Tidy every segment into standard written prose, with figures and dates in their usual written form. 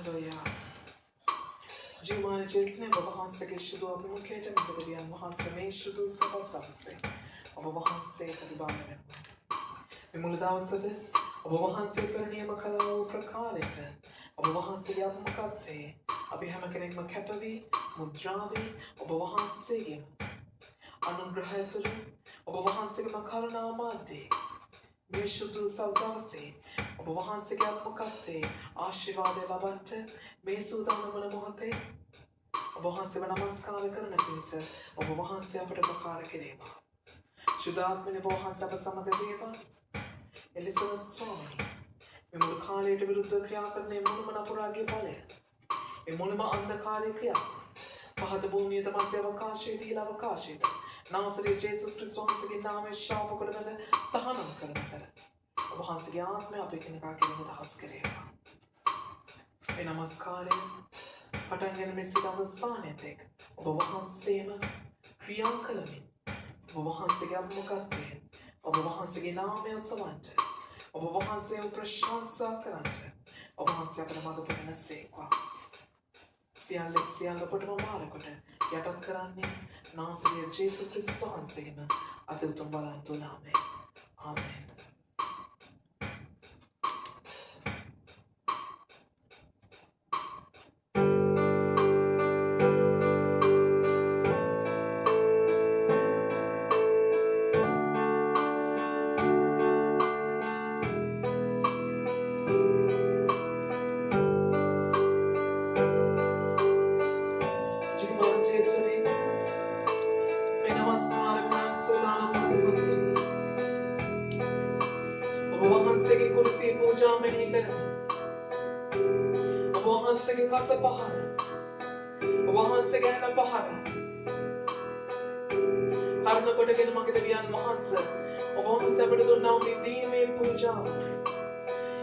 Hallelujah. Jumani Jesne Babahanse Shudu Abimuketa Mabadian Mahasame Shudu Sabatase. Babahanse Kadibane. Vimulidavasade. Babahanse Pernia Makala Prakalete. Babahanse Yamakate. Abihamakenek Makapavi. Mudravi. Babahanse Anumbraheturu. Babahanse Makarana Amadi. Meshudu Saldase. Babahanse Yamakate. Ashivade Labante. Mesudana Mohate. Babahanse Namaskara Karana Pisa. Babahanse Apatapakara Kedeva. Shudatmini Babahanse Apasamadeva. Elizabeth Swami. Mimulkali to Viruddha Kriyakarne Munumanapuragi Vale. Emunima Andakari Kriya. Pahatabumi the Madhyavakashi, Tilavakashi. Nasari Jesus Christ Name Shapakurana, Tahanam Karamata. Babahanse me Apikinaka with the Huskareva. Enamaskari. Patangan Messidavasanetek, Babahansema, Priyankalamin, Babahansigabmukate, Babahansiginame Savante, Babahanse Prashansa Karante, Babahansiakamada Sequa. Siale Siala Potamarakote, Yatakarani, Nasri Jesus Christus Hansema, Atiltumbalantuname. Amen. Babahanse Kasa Pahara, Babahanse Gana Pahara, Harna Kotagan Makatavian Mahasa, Babahanse Paduna Midime Puja,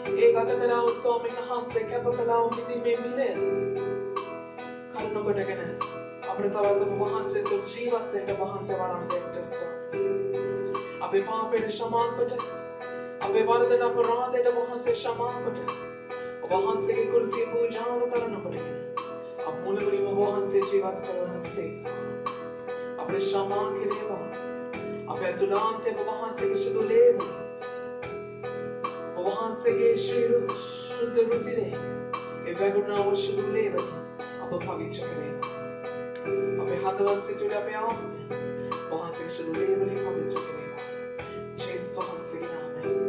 Egatakala Swami Nahase, Kapakala Midime Mile, Harna Kotagana, Apratavata Babahanse to Jivat and Bahanse Varan Swami, Apipa Ped Shaman Kota, Apivada Aparata and Bahanse Shaman Kota. Babahanse की कुर्सी पूजा करना पड़ेगा अब मूलगुरी में बाबाhanse जीवत करना सीखा अपने क्षमा के लिए अब ऐतुलांते बाबाhanse की शुद्धले बाबाhanse के शुद्ध रुधिरे ये बैगुना वो शुद्धले अब पवित्र करेगा अब हाथवा से जुड़ा पे आप बाबाhanse की शुद्धले पवित्र करेगा Jesus बाबाhanse के नाम में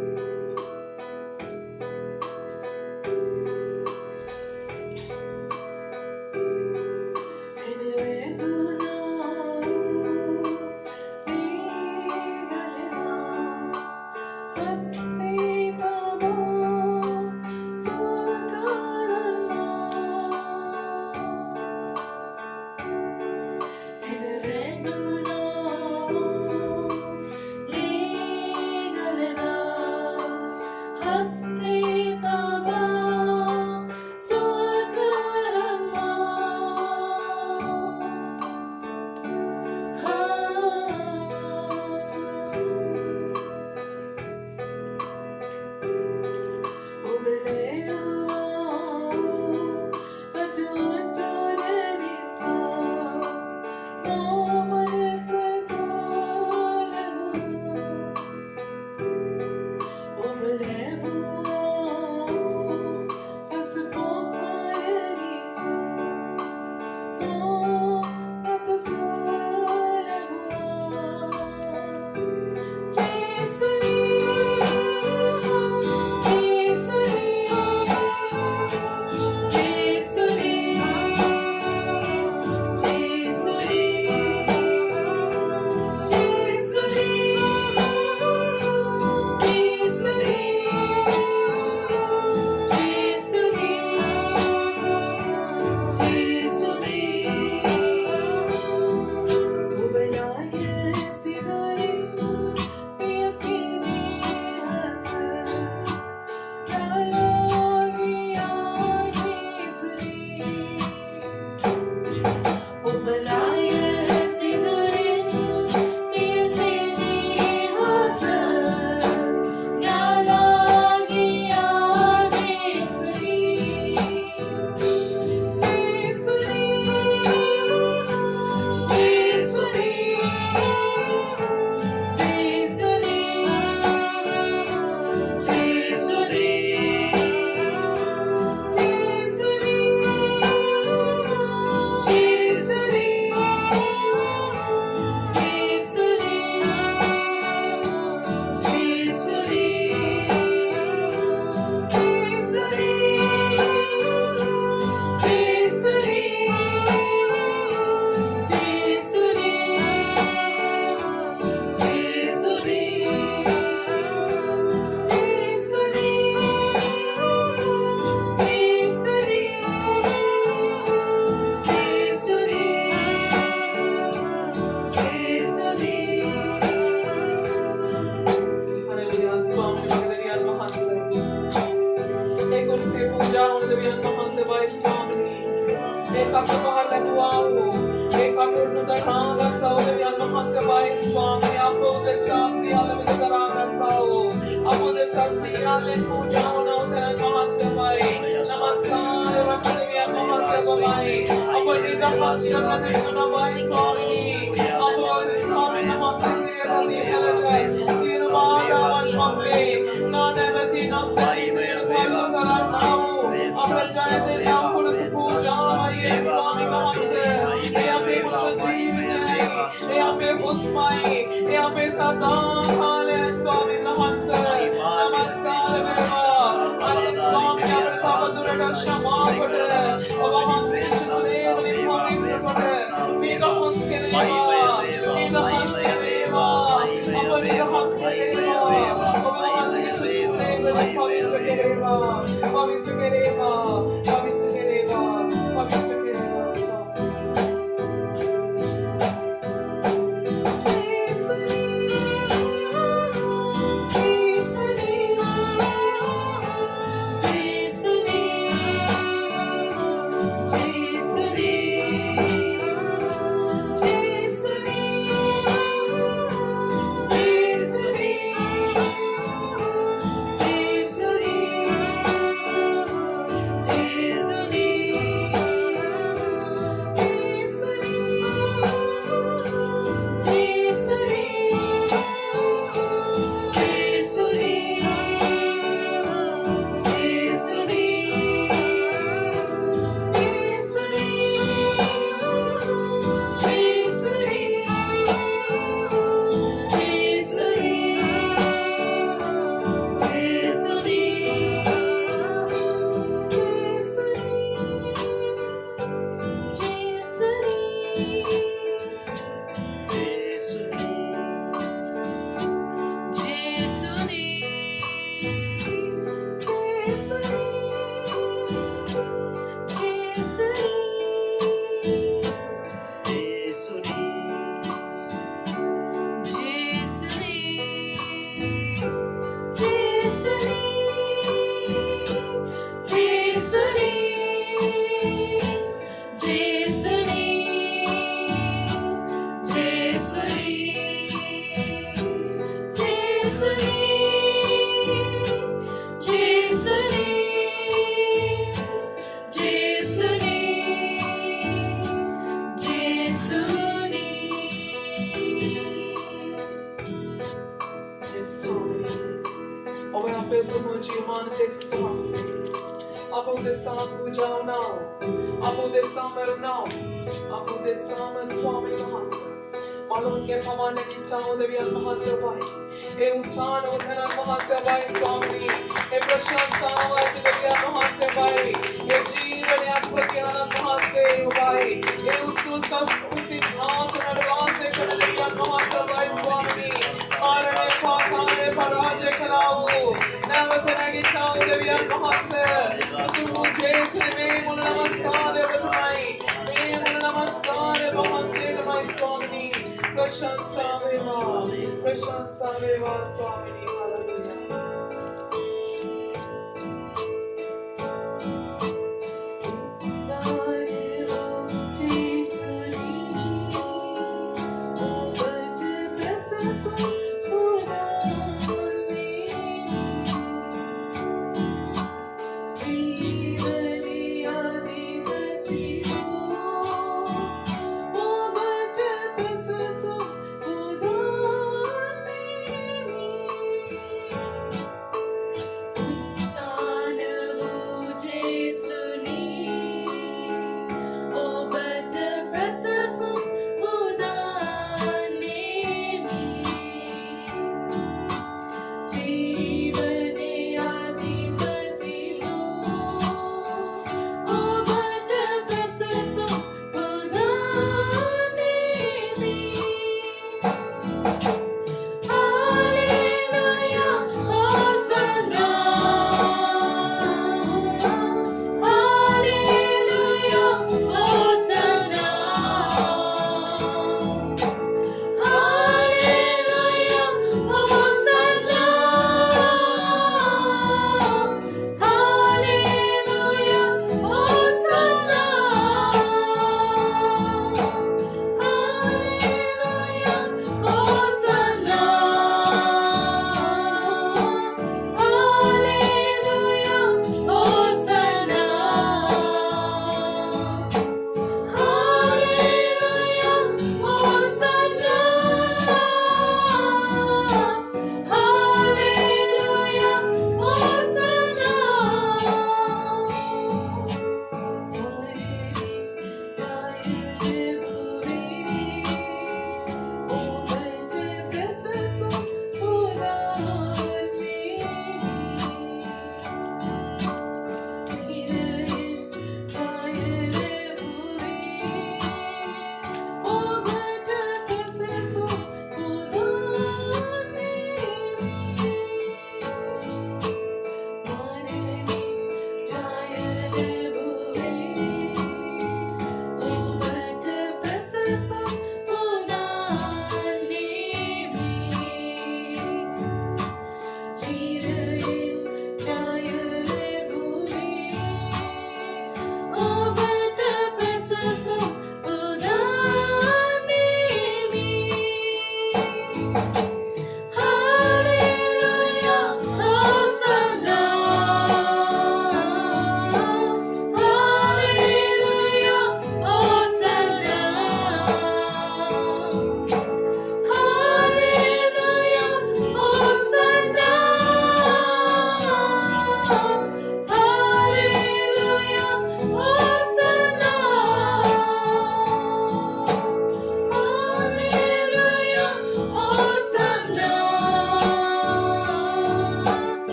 deviyan mahasabay Swami. Eka kapahala nuao. Eka purnata ranga tao deviyan mahasabay Swami. Apo desasi alam dekaranga tao. Apo desasi alam pujao na uteran mahasabay. Namaskar Rama deviyan mahasabay. Apo nida hasya na deviyan Swami. Apo Swami namaskar Radi Halakai. Sirvada Manmame. Nanavati Nasai Mekarna Karanao. Aprajayate Nampur Puja Maye Swami Mahase. Eya pe Puchadine. Eya pe Pusmai. Eya pe Satan Hale Swami Mahase. Namaskar Vema. Hale Swami Namaskar Durga Shama Pade. Mahase Shule Mani Pavitra Pade. Mega Haske Leva. Mega Haske Leva. Mega Haske Leva. Pavitra Kereva. Pavitra Kereva. Pavitra Kereva. Pavitra Kereva. Prashansa Veva Swamini. Hallelujah.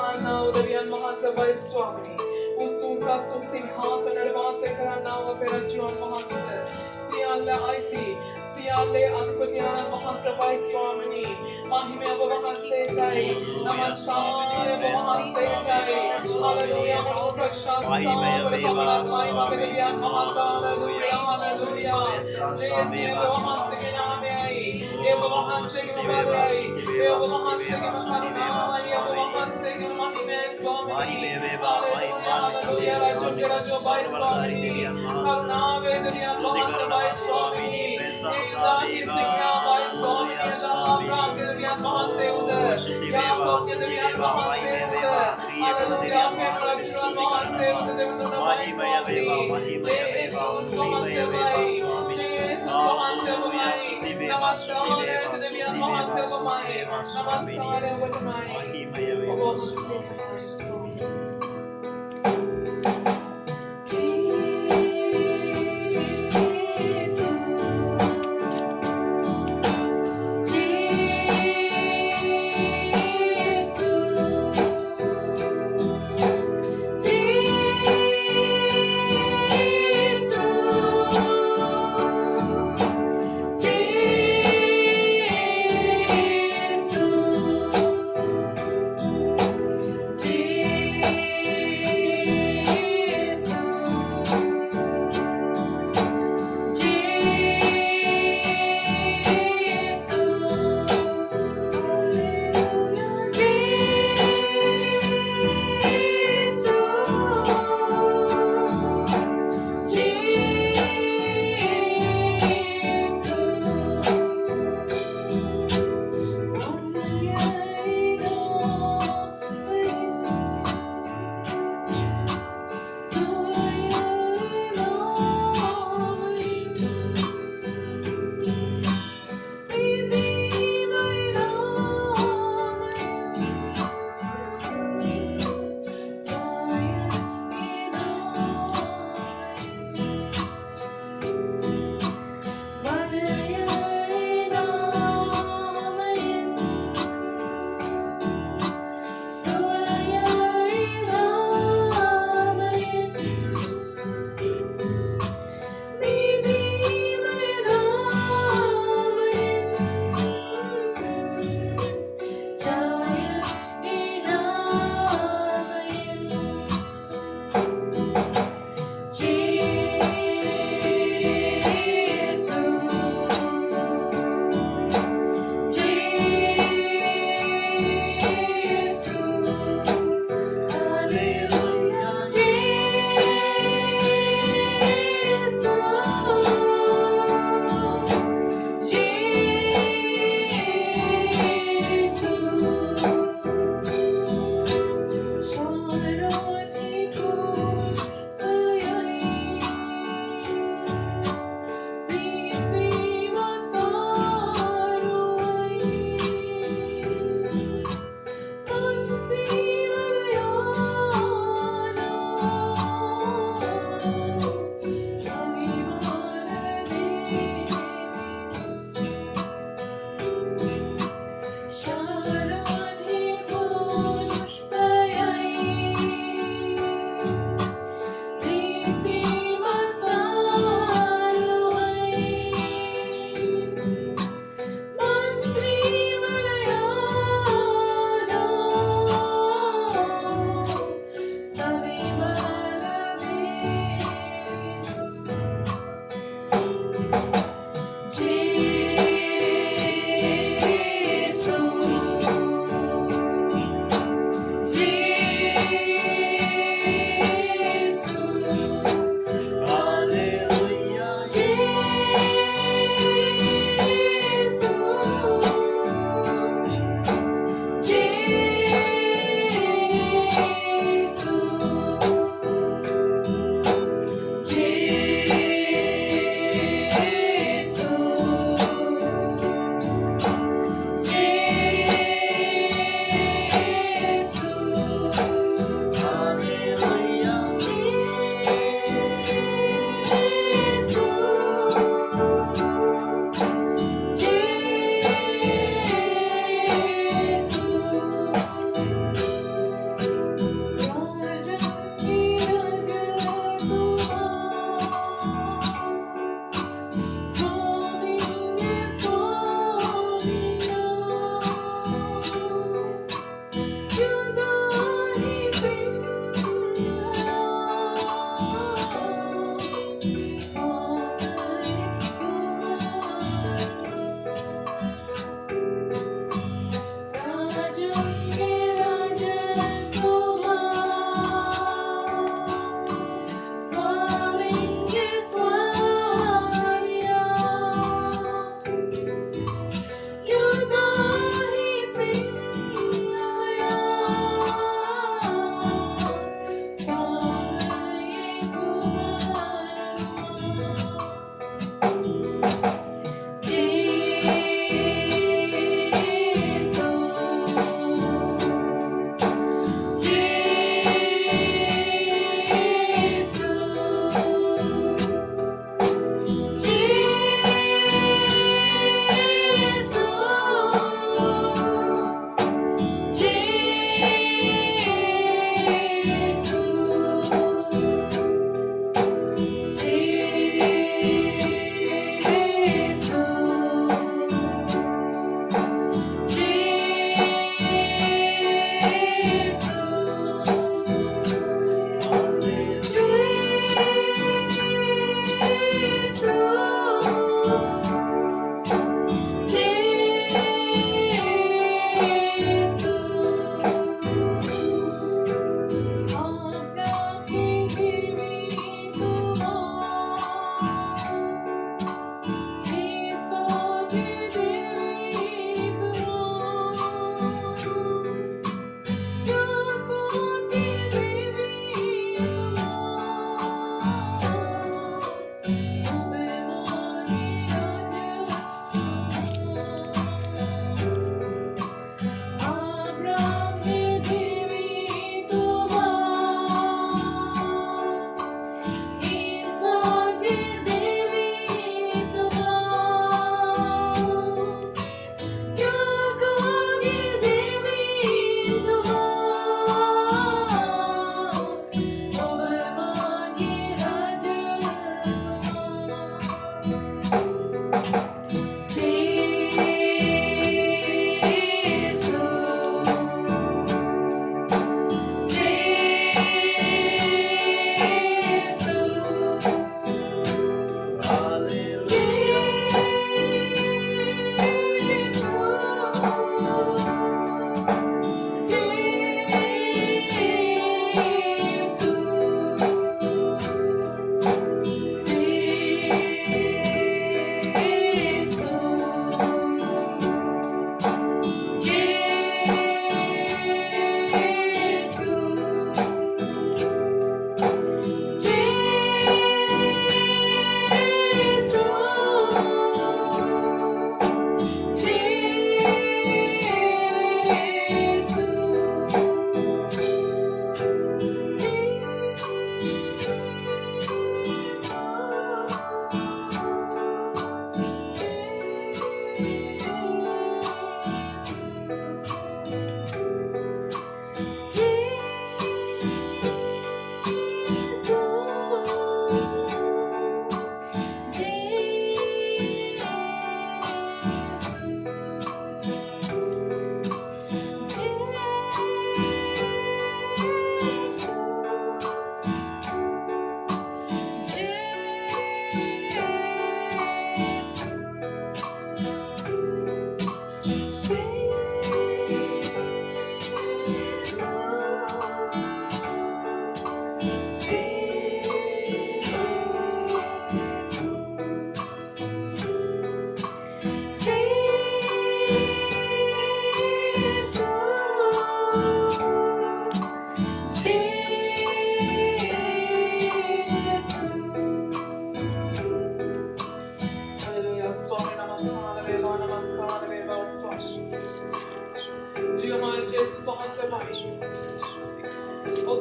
उदरियन महासभा स्वामी उसूसा सुसिंहासन निर्वास करना व पेरजुन महासे सियाले आईती सियाले अधिपतियान महासभा स्वामी महिमे महासे जय नमस्कार महासे जय hallelujah प्रशांत महिमे महासालेलुया hallelujah जय महासे के नाम में आई ये महासे के नाम में आई ये महासे के नाम में आई ये महासे के महिमे स्वामी हालेलुया राजो राजो भाई स्वामी करुणा वेदनिया महासभा स्वामी इलाही सिंहा भाई स्वामी राम के दिया महासे उधर याकोब के दिया महासे उधर हालेलुया में प्रभु महासे उधर देवता महिमा महासे भाई नमस्कार Jesus.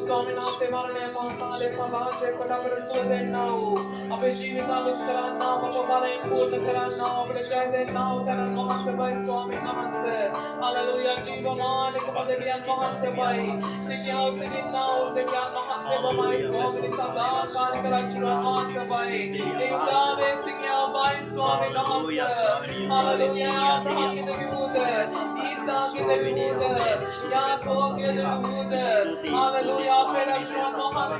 ස්වාමීන් වහන්සේ මරණය පාතාලේ පවාජය කොට අපට සුව දෙන්නා වූ අපේ ජීවිතාලු කරන්නා වූ අප බලයෙන් පූර්ණ කරන්නා වූ අපට ජය දෙන්නා වූ තරන් වහන්සේයි ස්වාමීන් වහන්සේ හලෙලූයා ජීවමාන දෙවියන් වහන්සේයි සිටියව සිටින්නා වූ දෙවියන් වහන්සේයි ස්වාමීන් සදාකාලික රජුන් වහන්සේයි ඒ උදාවේ සිටියවයි ස්වාමීන් වහන්සේ හලෙලූයා අබ්‍රහාම්ගේ දෙවියන්ද ඊසාගේ දෙවියන්ද යාකෝබගේ දෙවියන්ද හලෙලූයා අපේ රජුන් වහන්සේ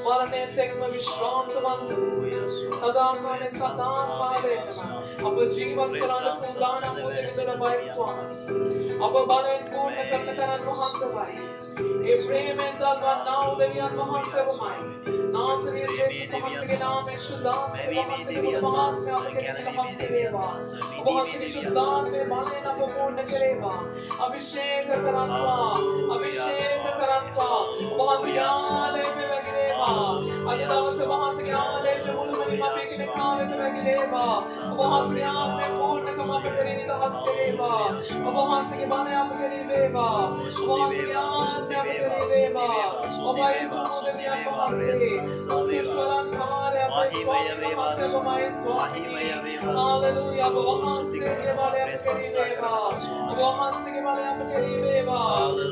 मरने तक में विश्वासवंत सदा काले अब जीवन कराने सुंदर मुझे कितना भाई स्वामी अब बाले पूर्ण करने करने महासभाई ये प्रेम में दल बनाओ देवियान महासभाई नासरी जैसे समझ के नाम में शुद्धान में देवियान में आपके नमः देवा बहुत सी शुद्धान में बाले ना पूर्ण करेगा अभिषेक करांता बहुत सी आले में वगैरह अल्लाह से वहाँ से आले में मुल्क में मापे के कामे में वगैरह वहाँ से आले में पूर्ण कमा पे करेंगे तो हंस करेगा वहाँ से के बाने आप करेगा वहाँ से आले में आप करेगा और भाई तुम ने भी आप वहाँ से ईश्वरन हमारे आप स्वामी वहाँ से हमारे स्वामी हालेलुया वहाँ से के बाने आप करेगा वहाँ से के बाने आप करेगा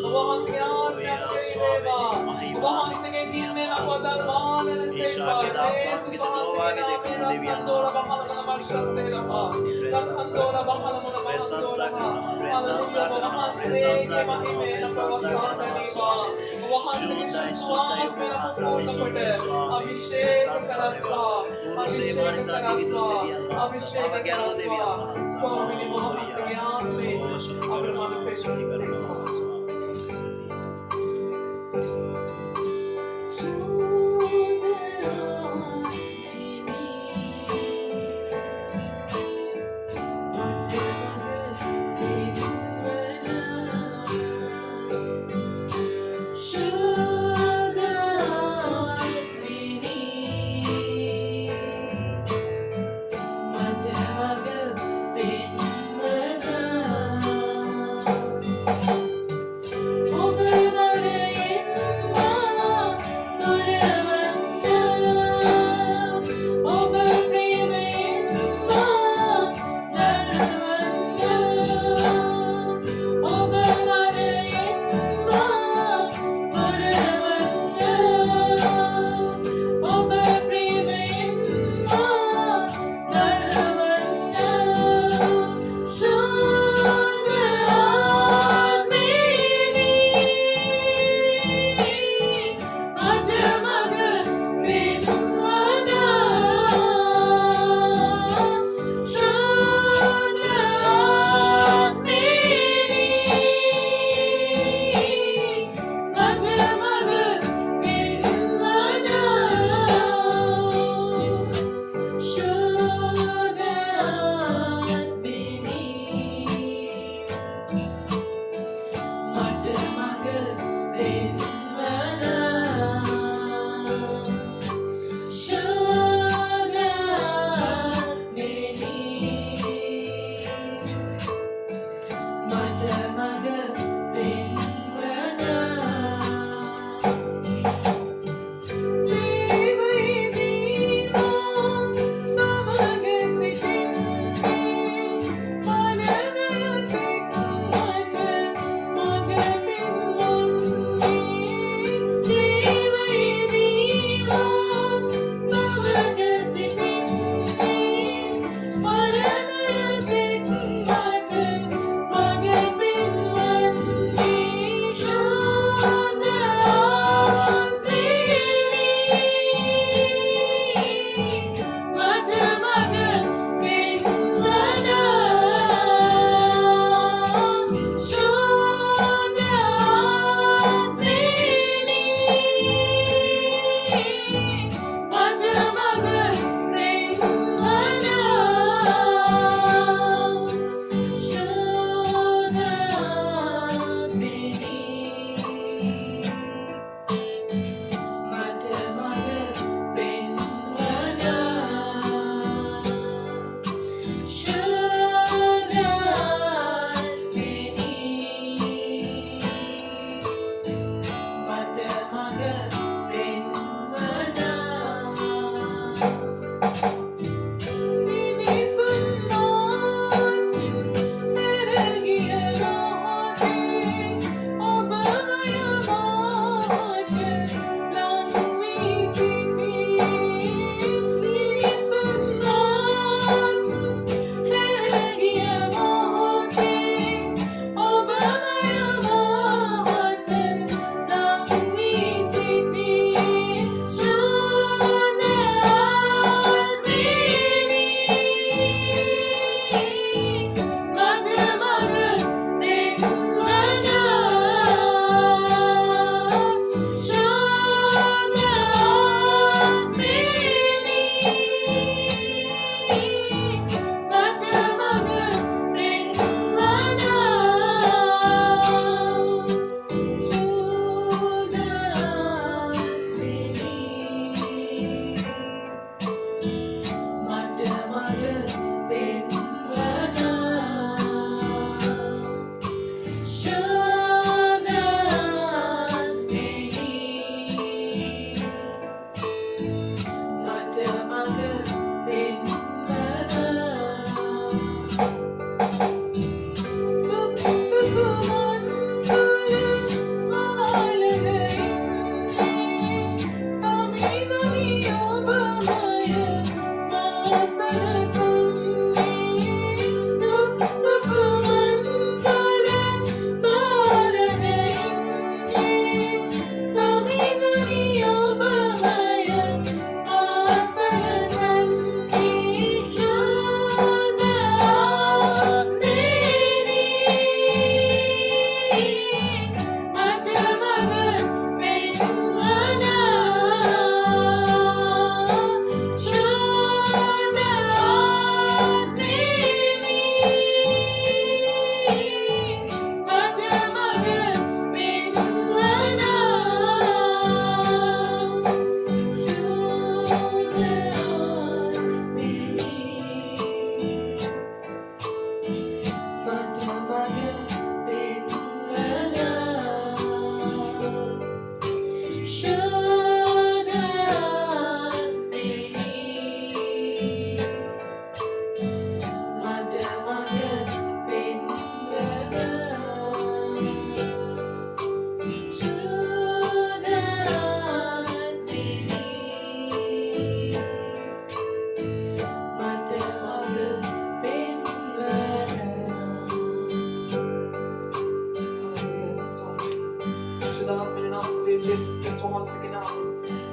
वहाँ से आले में आप करेगा वहाँ से के दिन में ना बदल वाले से पाए वहाँ से के नाम में कंदोरा बहाल मन शक्ति रहा कंदोरा बहाल मन कंदोरा हालेलुया वहाँ से के महिमे ना प्रवासान देवा वहाँ से के शुद्धात्मा में ना पूर्ण पड़े अभिषेक करता स्वामी ने वहाँ से ज्ञान में अगर मन पे से When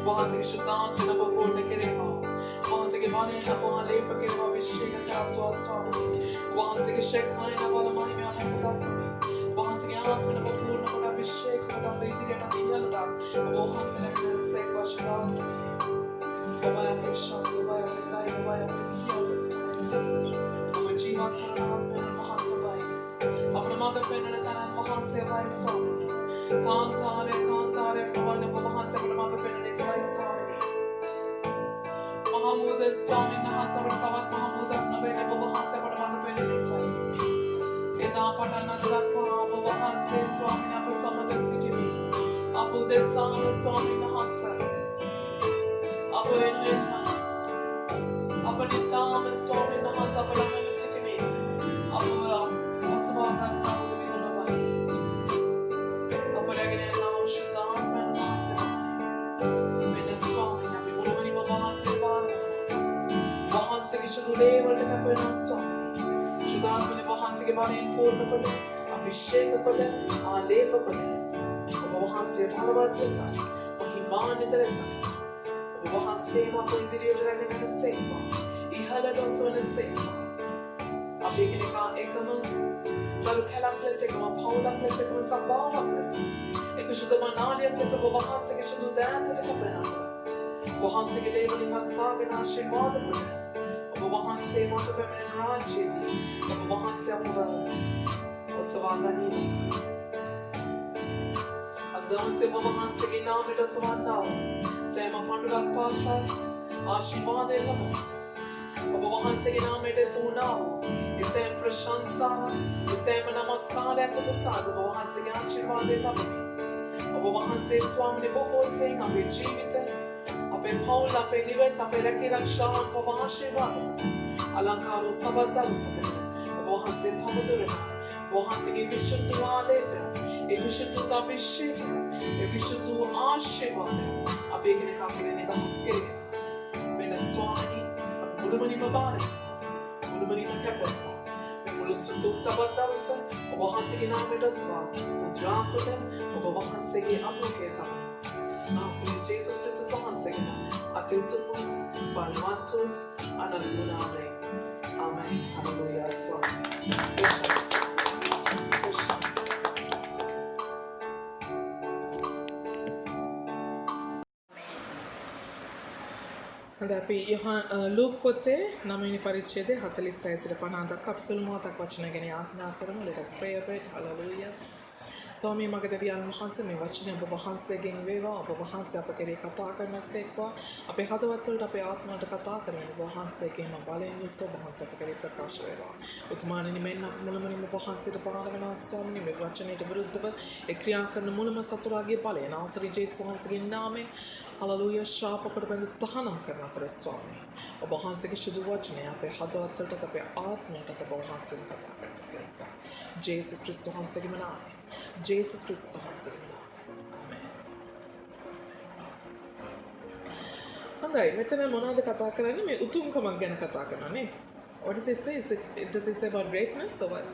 වහන්සේගේ ශුද්ධාත්ම නවපූර්ණ කෙරේවා. වහන්සේගේ බලයෙන් අප ආලේප කෙරේවා අභිෂේක කරත්වා ස්වාමී. වහන්සේගේ ශක්තිය නවල මහිමය අපට දක්වමි. වහන්සේගේ ආත්ම නවපූර්ණ කොට අභිෂේක කොට අප ඉදිරියට නියලුණා. වහන්සේලා සේක වශයෙන් Baba yapmış, baba yapmış, dayı baba yapmış, siyahız. Ama cihat karan benim mahasabay. Apna maga penna tanan mahasabay swami. Kantare, baba mahasabay apna maga penna nesai swami. Mahamud swami nahasabay kavat Mahamud apna penna baba mahasabay apna maga penna nesai. Eda patana dakwa baba mahasabay swami apna samada sijimi. Apu desana swami nahasabay. Apa nisama swami nahasa palama sikimi. Apa asabahan tahu lebih nabai. Apa lagi ni nahu syaitan man nahasa. Bina swami nabi mula mani mabahasa bar. Bahasa ki shudu level teka pena swami. Shudan mani bahasa ke bare purna kode. Abhishek kode. Alepa kode. Bahasa bhalavat jesa. Mahiman teresa. වහන්සේම අප ඉදිරියට රැගෙන යන සේවා. ඉහළට ඔසවන සේවා. අපි එකිනෙකා එකම දරු කැලක් ලෙස එකම පවුලක් ලෙස එකම සබාවක් ලෙස එක ශුද්ධ මනාලියක් ලෙස ඔබ වහන්සේගේ ශුද්ධ දෑතට කැපෙනවා. වහන්සේගේ ලේවලින් වස්සාගෙන ආශිර්වාද කොට ඔබ වහන්සේ මත පැමිණෙන රාජ්‍යයේදී ඔබ වහන්සේ අපව ඔසවා ගනිමු. අද දවසේ ඔබ වහන්සේගේ නාමයට ඔසවන්නා සෑම පඬුරක් පාසා ආශිර්වාදය ලබමු. ඔබ වහන්සේගේ නාමයට සුණා වූ එසේම ප්‍රශංසාව එසේම නමස්කාරයක් උදෙසාද ඔබ වහන්සේගේ ආශිර්වාදය ලබමු. ඔබ වහන්සේ ස්වාමීනි බොහෝ සෙයින් අපේ ජීවිතය අපේ පවුල අපේ නිවස අපේ රැකී රක්ෂාවන් ඔබ ආශිර්වාද අලංකාර වූ සබත් දවසක ඔබ වහන්සේ තවදුරටත් වහන්සේගේ විශුද්ධ ආලේපය ඒ විශුද්ධ අභිෂේකය ඒ විශුද්ධ ආශිර්වාදය අපි එකිනෙකා පිළිගෙන නිදහස් කෙරේ. වෙන ස්වාමීනි මුළුමනින්ම බාර මුළුමනින්ම කැපවෙනවා. මේ මුළු සුදු සබත් දවස ඔබ වහන්සේගේ නාමයට සබා මුද්‍රා කොට ඔබ වහන්සේගේ අනුකේ තමයි. නාසයෙන් ජේසුස් ක්‍රිස්තුස් වහන්සේගේ අතිඋත්තම බලවත් අනන්ත නාමයෙන්. ආමෙන්. හල්ලෙලූයා ස්වාමී. අපි ලූක් පොතේ 9 වෙනි පරිච්ඡේදයේ 46 සිට 50 දක්වා අපි සුළු මොහොතක් වචන ගැන ආඥා කරමු. Let us pray a bit. Hallelujah. ස්වාමී මගේ දෙවියන් වහන්සේ මේ වචනය ඔබ වහන්සේගෙන් වේවා. ඔබ වහන්සේ අප කෙරේ කතා කරනසේක්වා. අපේ හදවත් වලට අපේ ආත්මවලට කතා කරමින් ඔබ වහන්සේගේම බලයෙන් යුක්ත ඔබ වහන්සේ අප කෙරේ ප්‍රකාශ වේවා. උතුමාණනි මෙන්න මුලමුණින්ම ඔබ වහන්සේට පාන වෙනවා ස්වාමී. මේ වචනයට විරුද්ධව ඒ ක්‍රියා කරන මුලම සතුරාගේ බලය නාසරි ජේසුස් වහන්සේගේ නාමයෙන් හලලූයා ශාප කොට බඳ තහනම් කරන අතර ස්වාමී. ඔබ වහන්සේගේ ශුද්ධ වචනය අපේ හදවත් වලට අපේ ආත්මයට ඔබ වහන්සේට කතා කරනසේක්වා. ජේසුස් ක්‍රිස්තුස් වහන්සේගේ නාමයෙන්. Jesus Christus වහන්සේගේ නාමයෙන්. හොඳයි මෙතන මොනවද කතා කරන්නේ? මේ උතුම්කමක් ගැන කතා කරනනේ. What does it say? Does it say about greatness or what?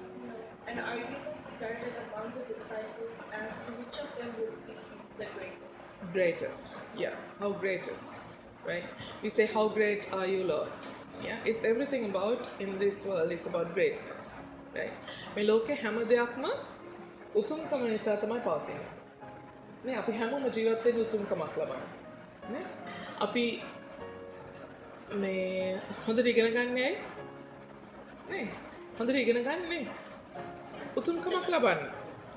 An argument started among the disciples as to which of them would be the greatest. Greatest. Yeah. How greatest? Right? We say, how great are you, Lord? Yeah. It's everything about in this world. It's about greatness. Right? මේ ලෝකේ හැම දෙයක්ම උතුම්කම නිසා තමයි පවතින්නේ. නේ අපි හැමෝම ජීවත් වෙන්නේ උතුම්කමක් ලබන්න. නේ අපි මේ හොඳට ඉගෙන ගන්න ඇයි? නේ හොඳට ඉගෙන ගන්නේ උතුම්කමක් ලබන්න.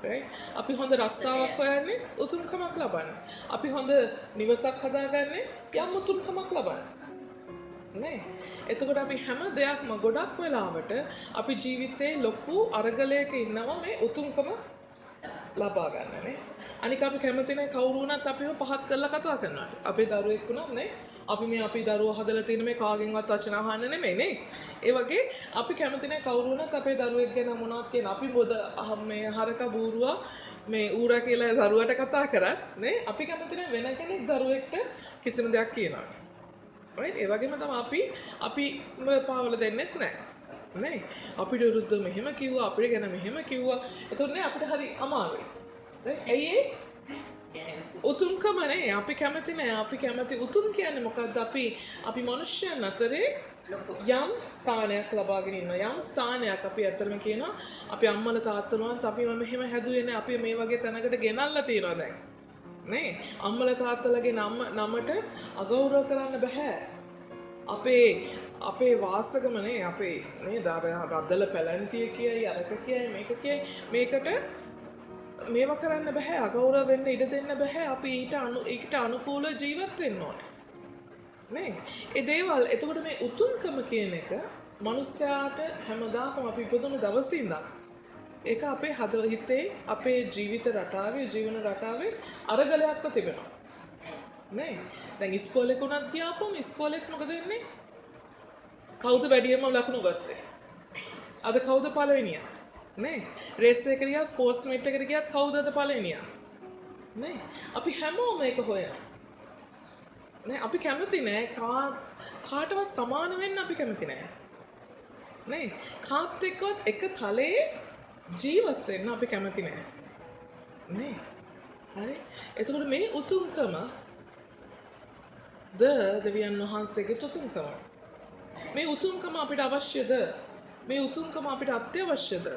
right? අපි හොඳ රස්සාවක් හොයන්නේ උතුම්කමක් ලබන්න. අපි හොඳ නිවසක් හදාගන්නේ යම් උතුම්කමක් ලබන්න. නේ එතකොට අපි හැම දෙයක්ම ගොඩක් වෙලාවට අපි ජීවිතේ ලොකු අරගලයක ඉන්නවා මේ උතුම්කම ලබා ගන්නනේ. අනික අපි කැමති නැහැ කවුරු වුණත් අපිව පහත් කරලා කතා කරනවාට. අපේ දරුවෙක් වුණත් නේ අපි මේ අපි දරුවා හදලා තියෙන මේ කාගෙන්වත් වචන අහන්න නෙමෙයි නේ. ඒ වගේ අපි කැමති නැහැ කවුරු වුණත් අපේ දරුවෙක් ගැන මොනවද කියන අපි මොද මේ හරක බූරුවා මේ ඌරා කියලා දරුවට කතා කරත් නේ අපි කැමති නැහැ වෙන කෙනෙක් දරුවෙක්ට කිසිම දෙයක් කියනවාට. right? ඒ වගේම තමයි අපි පාවල දෙන්නෙත් නැහැ. නේ අපිට විරුද්ධව මෙහෙම කිව්වා අපිට ගැන මෙහෙම කිව්වා. එතකොට නේ අපිට හරි අමාරුයි. ඇයි උතුම්කම නේ අපි කැමති නෑ අපි කැමති උතුම් කියන්නේ මොකක්ද අපි මනුෂ්‍යයන් අතරේ යම් ස්ථානයක් ලබාගෙන ඉන්නවා යම් ස්ථානයක් අපි ඇත්තටම කියනවා අපි අම්මලා තාත්තලාවත් අපි මෙහෙම හැදුවේ නෑ අපි මේ වගේ තැනකට ගෙනල්ලා තියෙනවා දැන් නේ අම්මලා තාත්තලාගේ නමට අගෞරව කරන්න බෑ අපේ වාසගමනේ අපේ නේද අර රදල පැලැන්තිය කියයි අරක කියයි මේක කියයි මේකට මේව කරන්න බෑ අගෞරව වෙන්න ඉඩ දෙන්න බෑ අපි ඊට අනුකූල ජීවත් වෙන්න ඕනේ නේ ඒ දේවල් එතකොට මේ උතුම්කම කියන එක මනුස්සයාට හැමදාම අපි ඉපදුණු දවසේ ඉඳන් ඒක අපේ හිතේ අපේ ජීවිත රටාවේ ජීවන රටාවේ අරගලයක්ව තිබෙනවා නේ දැන් ඉස්කෝලේ උනත් ගියාපම ඉස්කෝලෙත් මොකද වෙන්නේ කවුද වැඩියම ලකුණු ගත්තේ අද කවුද පළවෙනියා නේ රේස් එකකට ගියා ස්පෝර්ට්ස් මීට් එකකට ගියත් කවුද අද පළවෙනියා නේ අපි හැමෝම මේක හොයනවා නේ අපි කැමති නෑ කාටවත් සමාන වෙන්න අපි කැමති නෑ නේ කාත් එක්කවත් එක තලයේ ජීවත් වෙන්න අපි කැමති නෑ නේ හරි එතකොට මේ උතුම්කම දෙවියන් වහන්සේගේ උතුම්කම මේ උතුම්කම අපිට අවශ්‍යද මේ උතුම්කම අපිට අත්‍යවශ්‍යද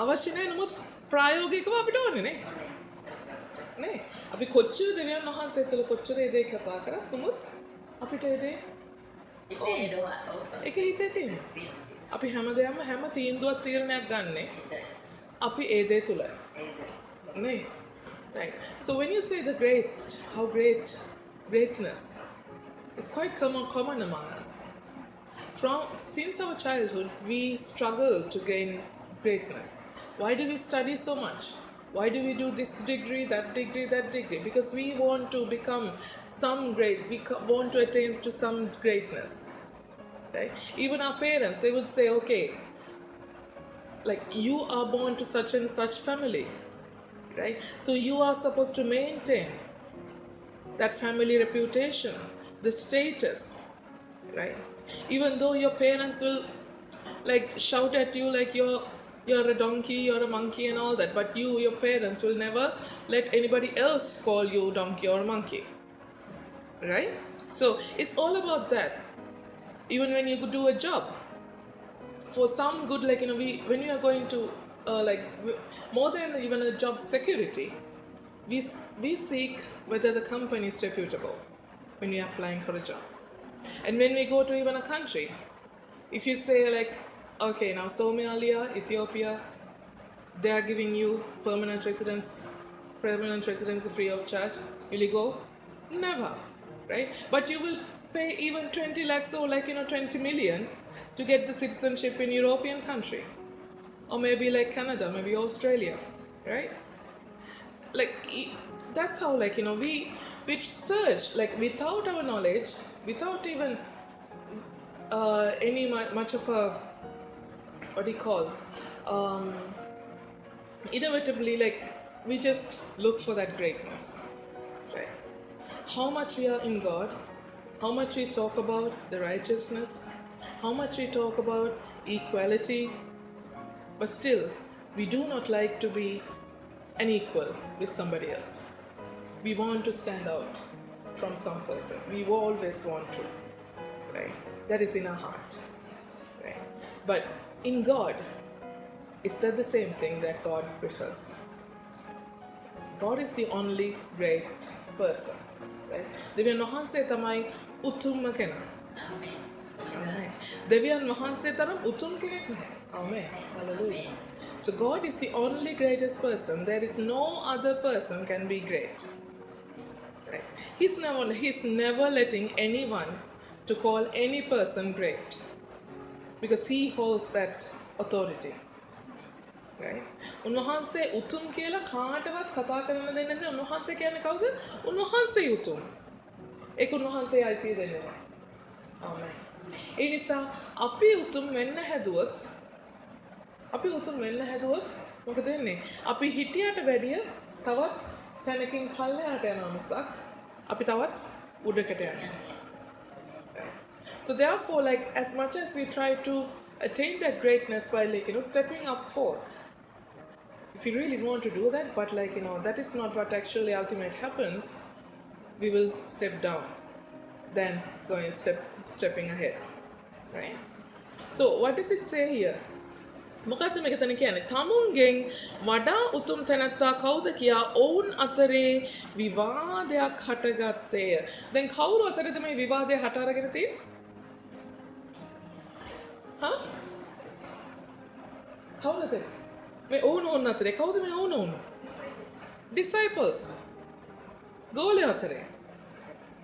අවශ්‍ය නැහැ නමුත් ප්‍රායෝගිකව අපිට ඕනේ නේ අපි කොච්චර දෙවියන් වහන්සේ තුළ කොච්චර ඒ දේ කතා කරත් නමුත් අපිට ඒ දේ ඒක හිතේ තියෙන අපි හැමදේම හැම තීන්දුවක් තීරණයක් ගන්නෙ අපි ඒ දේ තුළ නේ right so when you say the greatness is quite common among us since our childhood we struggle to gain greatness why do we study so much why do we do this degree that degree because we want to become want to attain to some greatness right even our parents they would say okay like you are born to such and such family right so you are supposed to maintain that family reputation the status right even though your parents will like shout at you like you're a donkey you're a monkey and all that but your parents will never let anybody else call you donkey or monkey right so it's all about that even when you do a job for some good like when you are going to more than even a job security we seek whether the company is reputable when you're applying for a job and when we go to even a country if you say like okay now Somalia Ethiopia they are giving you permanent residence free of charge will you go never right but you will pay even 20 lakhs or 20 million to get the citizenship in European country or maybe like Canada maybe Australia right that's how we search without our knowledge without even any much of a what do you call inevitably we just look for that greatness right how much we are in God how much we talk about the righteousness how much we talk about equality but still we do not like to be an equal with somebody else we want to stand out from some person we always want to right that is in our heart right but in God is that the same thing that God prefers God is the only great person right දෙවියන් වහන්සේ තමයි උතුම්ම කෙනා Amen. Amen. දෙවියන් වහන්සේ තරම් උතුම් කෙනෙක් නැහැ Amen. Hallelujah. So God is the only greatest person. There is no other person can be great. Right? He's never letting anyone to call any person great. Because he holds that authority. Right? උන්වහන්සේ උතුම් කියලා කාටවත් කතා කරන්න දෙන්නේ නැහැ. උන්වහන්සේ කියන්නේ කවුද? උන්වහන්සේ උතුම්. ඒක උන්වහන්සේ අයිතිය දෙන්නේ නැහැ. Amen. ඒ නිසා අපි උතුම් වෙන්න හැදුවොත් මොකද වෙන්නේ අපි හිටියට වැඩිය තවත් තැනකින් පල්ලෙහාට යනවා මිසක් අපි තවත් උඩකට යනවා so therefore as much as we try to attain that greatness by stepping up forth if we really want to do that, but like, that is not what actually ultimate happens, we will step down, then stepping ahead, right? So what does it say here? මොකද්ද මේකතන කියන්නේ? තමුන්ගෙන් වඩා උතුම් තැනැත්තා කවුද කියා ඔවුන් අතරේ විවාදයක් හටගත්තේය. දැන් කවුරු අතරද මේ විවාදය හට අරගෙන තියෙන්නේ? හා? කවුද? මේ ඔවුන් අතරේ කවුද මේ ඔවුන්? Disciples. ගෝලයෝ අතරේ.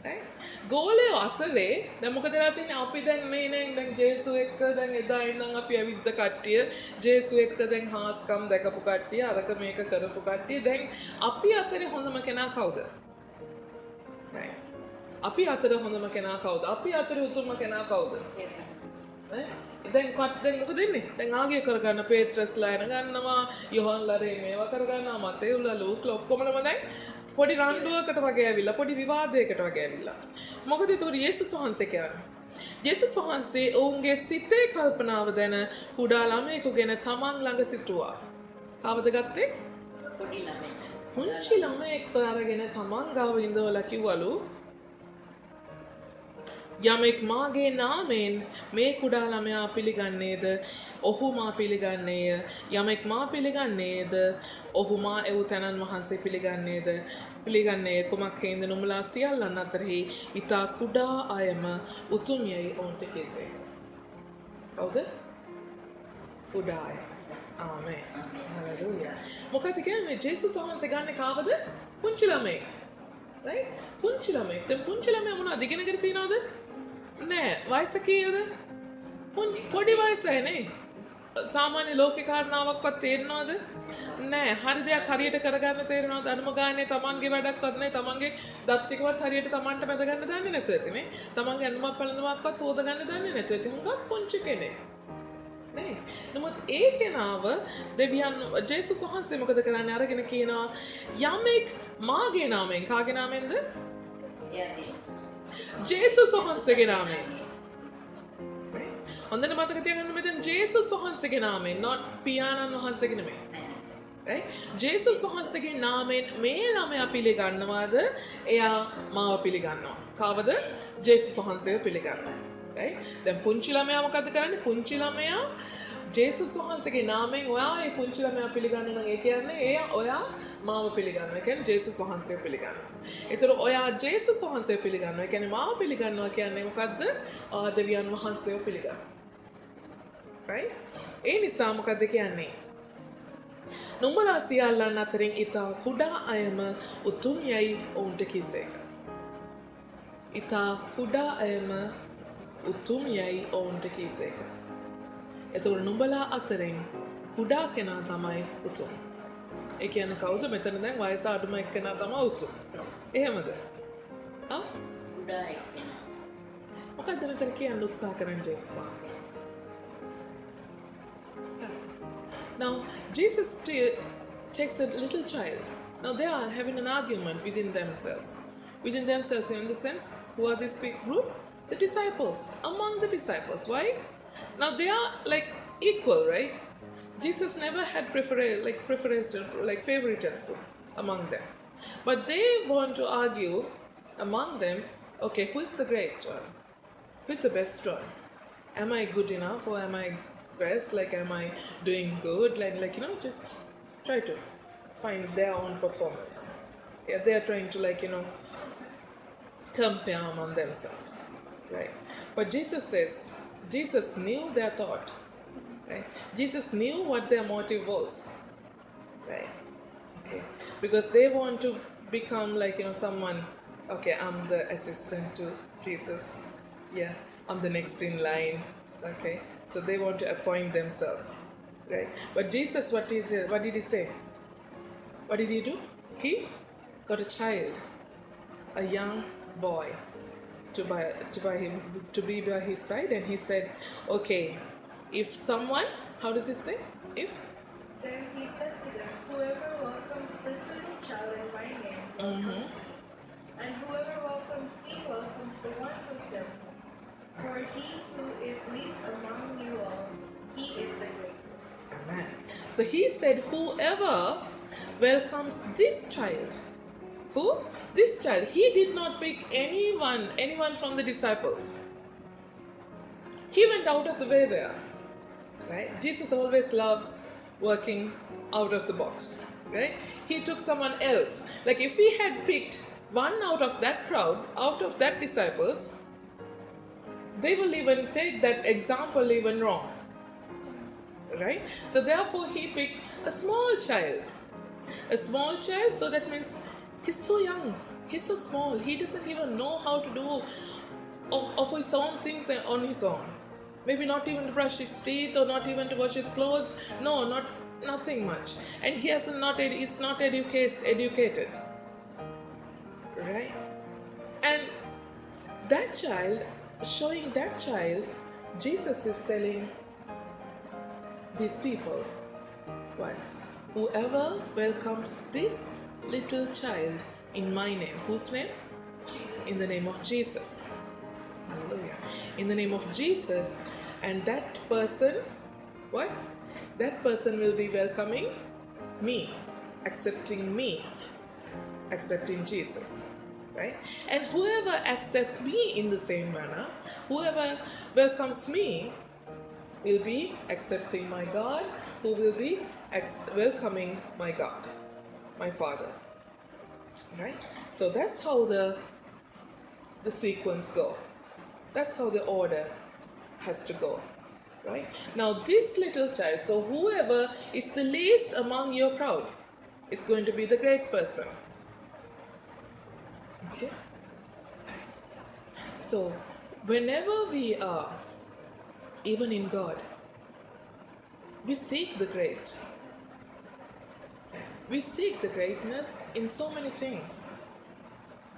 right? ගෝලයෝ අතරේ දැන් මොකද වෙලා තියෙන්නේ? අපි දැන් මේ දැන් ජේසු එක්ක දැන් එදා ඉඳන් අපි ඇවිද්ද කට්ටිය, ජේසු එක්ක දැන් හාස්කම් දැකපු කට්ටිය, අරක මේක කරපු කට්ටිය, දැන් අපි අතරේ හොඳම කෙනා කවුද? right? අපි අතර හොඳම කෙනා කවුද? අපි අතරේ උතුම්ම කෙනා කවුද? දැන් මොකද වෙන්නේ? දැන් ආගය කරගන්න පේත්‍රස්ලා එන ගන්නවා, යොහන්ලාරේ මේවා කරගන්නවා, මතේවුලා ලූක්ලා ඔක්කොමලම දැන් පොඩි රණ්ඩුවකට වගේ ඇවිල්ලා, පොඩි විවාදයකට වගේ ඇවිල්ලා. මොකද ඒතකොට යේසුස් වහන්සේ කියන්නේ? යේසුස් වහන්සේ ඔවුන්ගේ සිතේ කල්පනාව දැන කුඩා ළමයෙකුගෙන තමන් ළඟ සිටුවා. කවද ගත්තේ? පොඩි ළමයි. පුංචි ළමයෙක් අරගෙන තමන් ගාව ඉඳවලා කිව්වලු, යමෙක් මාගේ නාමයෙන් මේ කුඩා ළමයා පිළිගන්නේද, ඔහු මා පිළිගන්නේය. යමෙක් මා පිළිගන්නේද, ඔහු මා එව් තැනන් වහන්සේ පිළිගන්නේය. කුමක් හේඳ නුඹලා සියල්ලන් අතරෙහි ඊතා කුඩා අයම උතුම් යයි ඔවුන්ට කෙසේ. කවුද? කුඩා අය. ආමේන්. හලෙලූයා. මොකද කියන්නේ ජේසුස් වහන්සේ ගන්න කාවද? පුංචි ළමෙක්. right? පුංචි ළමෙක්. දැන් පුංචි ළමයා මොනවද ඉගෙනගෙන තියනවද? නෑ. වයස කීයද? පොඩි වයසයි නේ. සාමාන්‍ය ලෝකේ කාරණාවක්වත් තේරෙනවද? නෑ. හරි දෙයක් හරියට කරගන්න තේරෙනවද? අනුම ගානේ තමන්ගේ වැඩක්වත් නෑ. තමන්ගේ දත් ටිකවත් හරියට තමන්ට මැද ගන්න දන්නේ නැතුව ඇතිනේ. තමන්ගේ ඇඳුමක් පැළඳුමක්වත් හොද ගන්න දන්නේ නැතුව ඇති. හුඟක් පුංචි කෙනෙක්. නේ. නමුත් ඒ කෙනාව දෙවියන් ජේසුස් වහන්සේ මොකද කරන්නේ? අරගෙන කියනවා යමෙක් මාගේ නාමයෙන්, කාගේ නාමයෙන්ද? ජේසුස් වහන්සේගේ නාමයෙන්. හොඳට මතක තියාගන්න මෙතන ජේසුස් වහන්සේගේ නාමයෙන්, not පියාණන් වහන්සේගේ නෙමෙයි. right? ජේසුස් වහන්සේගේ නාමයෙන් මේ ළමයා පිළිගන්නවාද? එයා මාව පිළිගන්නවා. කාවද? ජේසුස් වහන්සේව පිළිගන්නවා. right? දැන් පුංචි ළමයා මොකද කරන්නේ? පුංචි ළමයා ජේසුස් වහන්සේගේ නාමයෙන් ඔයා ඒ පුංචි ළමයා පිළිගන්නවා නම් ඒ කියන්නේ ඔයා මාව පිළිගන්නවා. ඒ කියන්නේ ජේසුස් වහන්සේව පිළිගන්නවා. ඒතර ඔයා ජේසුස් වහන්සේව පිළිගන්නවා. ඒ කියන්නේ මාව පිළිගන්නවා කියන්නේ මොකද්ද? දෙවියන් වහන්සේව පිළිගන්නවා. right? ඒ නිසා මොකද කියන්නේ? නුඹලා සියල්ලන් අතරින් ඊතා කුඩා අයම උතුම් යයි ඔවුන්ට කිසේක. ඊතා කුඩා අයම උතුම් යයි ඔවුන්ට කීසේක. එතකොට නුඹලා අතරින් කුඩා කෙනා තමයි උතුම්. ඒ කියන්නේ කවුද? මෙතන දැන් වයස අඩුම එක්කෙනා තමයි උතුම්. එහෙමද? කුඩා එක්කෙනා. මොකද්ද මෙතන කියන්න උත්සාහ කරන්නේ ජේසුස් වහන්සේ? Now, Jesus takes a little child. Now they are having an argument within themselves. Within themselves in the sense, who are this big group? The disciples, among the disciples. Why? Now they are like equal, right? Jesus never had preference, like favoritism among them. But they want to argue among them, okay, who is the great one? Who is the best one? Am I good enough or am I best? Like, am I doing good? Like just try to find their own performance. Yeah, they are trying to compare among themselves. Right? But Jesus knew their thought. Right? Jesus knew what their motive was. Right? Okay. Because they want to become someone, okay, I'm the assistant to Jesus. Yeah, I'm the next in line. Okay. So they want to appoint themselves. Right? But Jesus, what did he say? What did he do? He got a child, a young boy, to be by his side, and he said, okay, if someone, how does he say? If? Then he said to them, whoever welcomes this little child in my name welcomes me, and whoever welcomes me welcomes the one who sent me. For he who is least among you all, he is the greatest. Amen. So he said, whoever welcomes this child. Who? This child. He did not pick anyone from the disciples. He went out of the way there. Right? Jesus always loves working out of the box. Right? He took someone else. Like if he had picked one out of that crowd, out of that disciples, they will even take that example even wrong. Right? So therefore he picked a small child. A small child, so that means he's so young, he's so small, he doesn't even know how to do of his own things on his own. Maybe not even to brush his teeth or not even to wash his clothes. No, nothing much. And he is not educated. Right? And that child, showing that child, Jesus is telling these people, what? Whoever welcomes this little child in my name. Whose name? Jesus. In the name of Jesus. Hallelujah. In the name of Jesus. And that person, what? That person will be welcoming me, accepting Jesus. Right? And whoever accepts me in the same manner, whoever welcomes me, will be accepting my God, who will be welcoming my God, my Father. Right? So that's how the sequence go. That's how the order has to go. Right? Now this little child, so whoever is the least among your crowd is going to be the great person. Okay? So whenever we are, even in God, we seek the great. We seek the greatness in so many things.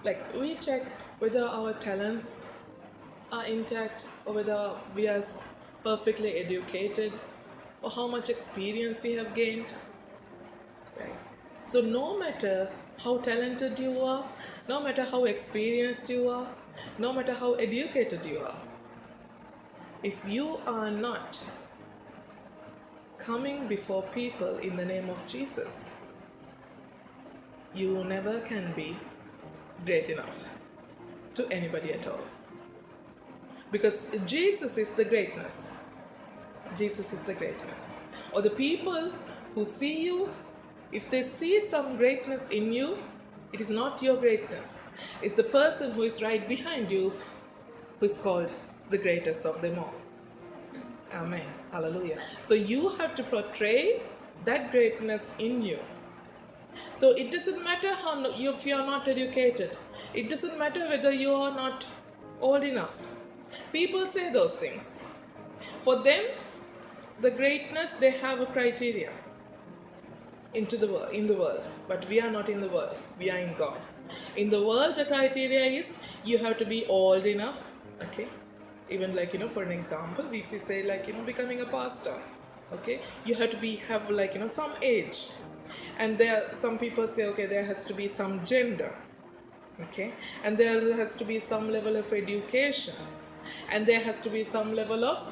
Like we check whether our talents are intact or whether we are perfectly educated or how much experience we have gained. Right? So no matter how talented you are, no matter how experienced you are, no matter how educated you are, if you are not coming before people in the name of Jesus, you never can be great enough to anybody at all. Because Jesus is the greatness. Jesus is the greatness. Or the people who see you, if they see some greatness in you, it is not your greatness. It's the person who is right behind you who is called the greatest of them all. Amen. Hallelujah. So you have to portray that greatness in you. So it doesn't matter if you are not educated. It doesn't matter whether you are not old enough. People say those things. For them, the greatness, they have a criteria in the world. But we are not in the world. We are in God. In the world, the criteria is you have to be old enough. Okay. Even for an example, if you say becoming a pastor, okay, you have to have some age. And some people say, okay, there has to be some gender, okay, and there has to be some level of education, and there has to be some level of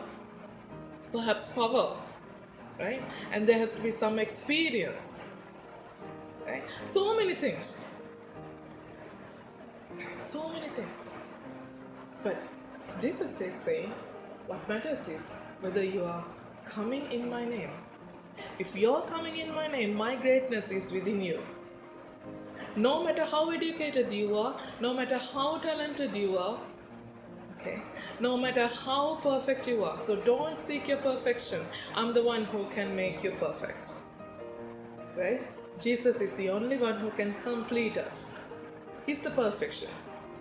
perhaps power, right, and there has to be some experience, right, so many things, but Jesus is saying what matters is whether you are coming in my name. If you're coming in my name, my greatness is within you. No matter how educated you are, no matter how talented you are, okay, no matter how perfect you are. So don't seek your perfection. I'm the one who can make you perfect. Right? Jesus is the only one who can complete us. He's the perfection.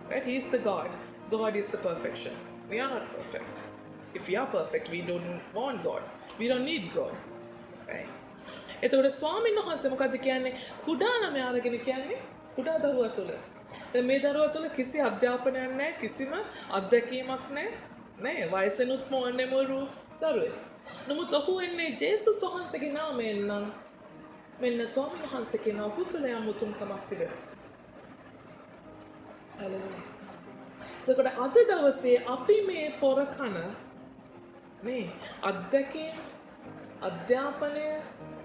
Right? He's the God. God is the perfection. We are not perfect. If we are perfect, we don't want God. We don't need God. එතකොට ස්වාමීන් වහන්සේ මොකද්ද කියන්නේ? කුඩා ළමයා අරගෙන කියන්නේ කුඩා දරුවා තුළ. දැන් මේ දරුවා තුළ කිසි අධ්‍යාපනයක් නැහැ, කිසිම අත්දැකීමක් නැහැ. නේ වයසෙනුත් මොන්නේමරු දරුවෙක්. නමුත් ඔහු එන්නේ ජේසුස් වහන්සේගේ නාමයෙන් නම් මෙන්න ස්වාමීන් වහන්සේගේ නාම ඔහු තුළ යම් උතුම්කමක් තිබෙනවා. හලෙලුයා. එතකොට අද දවසේ අපි මේ පොර කන නේ අධ්‍යක්ෂ අධ්‍යාපනය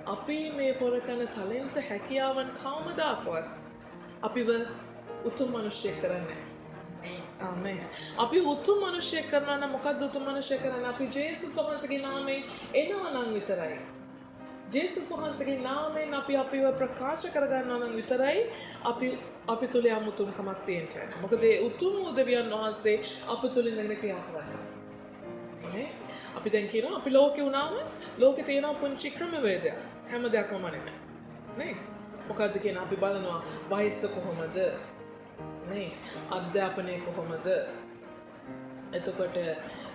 අපි මේ පොරකන තලෙන්ත හැකියාවන් කවමදාකවත් අපිව උතුම් මනුෂ්‍යයෙක් කරන්නේ නැහැ. ආමෙන්. අපි උතුම් මනුෂ්‍යයෙක් කරනවා නම් මොකද්ද උතුම් මනුෂ්‍යයෙක් කරන්නේ? අපි ජේසුස් වහන්සේගේ නාමයෙන් එනවා නම් විතරයි. ජේසුස් වහන්සේගේ නාමයෙන් අපි අපිව ප්‍රකාශ කරගන්නවා නම් විතරයි අපි තුල යම් උතුම්කමක් තියෙන්නේ. මොකද ඒ උතුම් උදවියන් වහන්සේ අප තුලින් ඉඳගෙන ක්‍රියා කරනවා. නේ? අපි දැන් කියනවා අපි ලෝකේ වුණාම ලෝකේ තියෙන පුංචි ක්‍රමවේදයක්. හැම දෙයක්ම මනින්න. නේ? මොකද්ද කියන අපි බලනවා වයස කොහොමද? නේ? අධ්‍යාපනය කොහොමද? එතකොට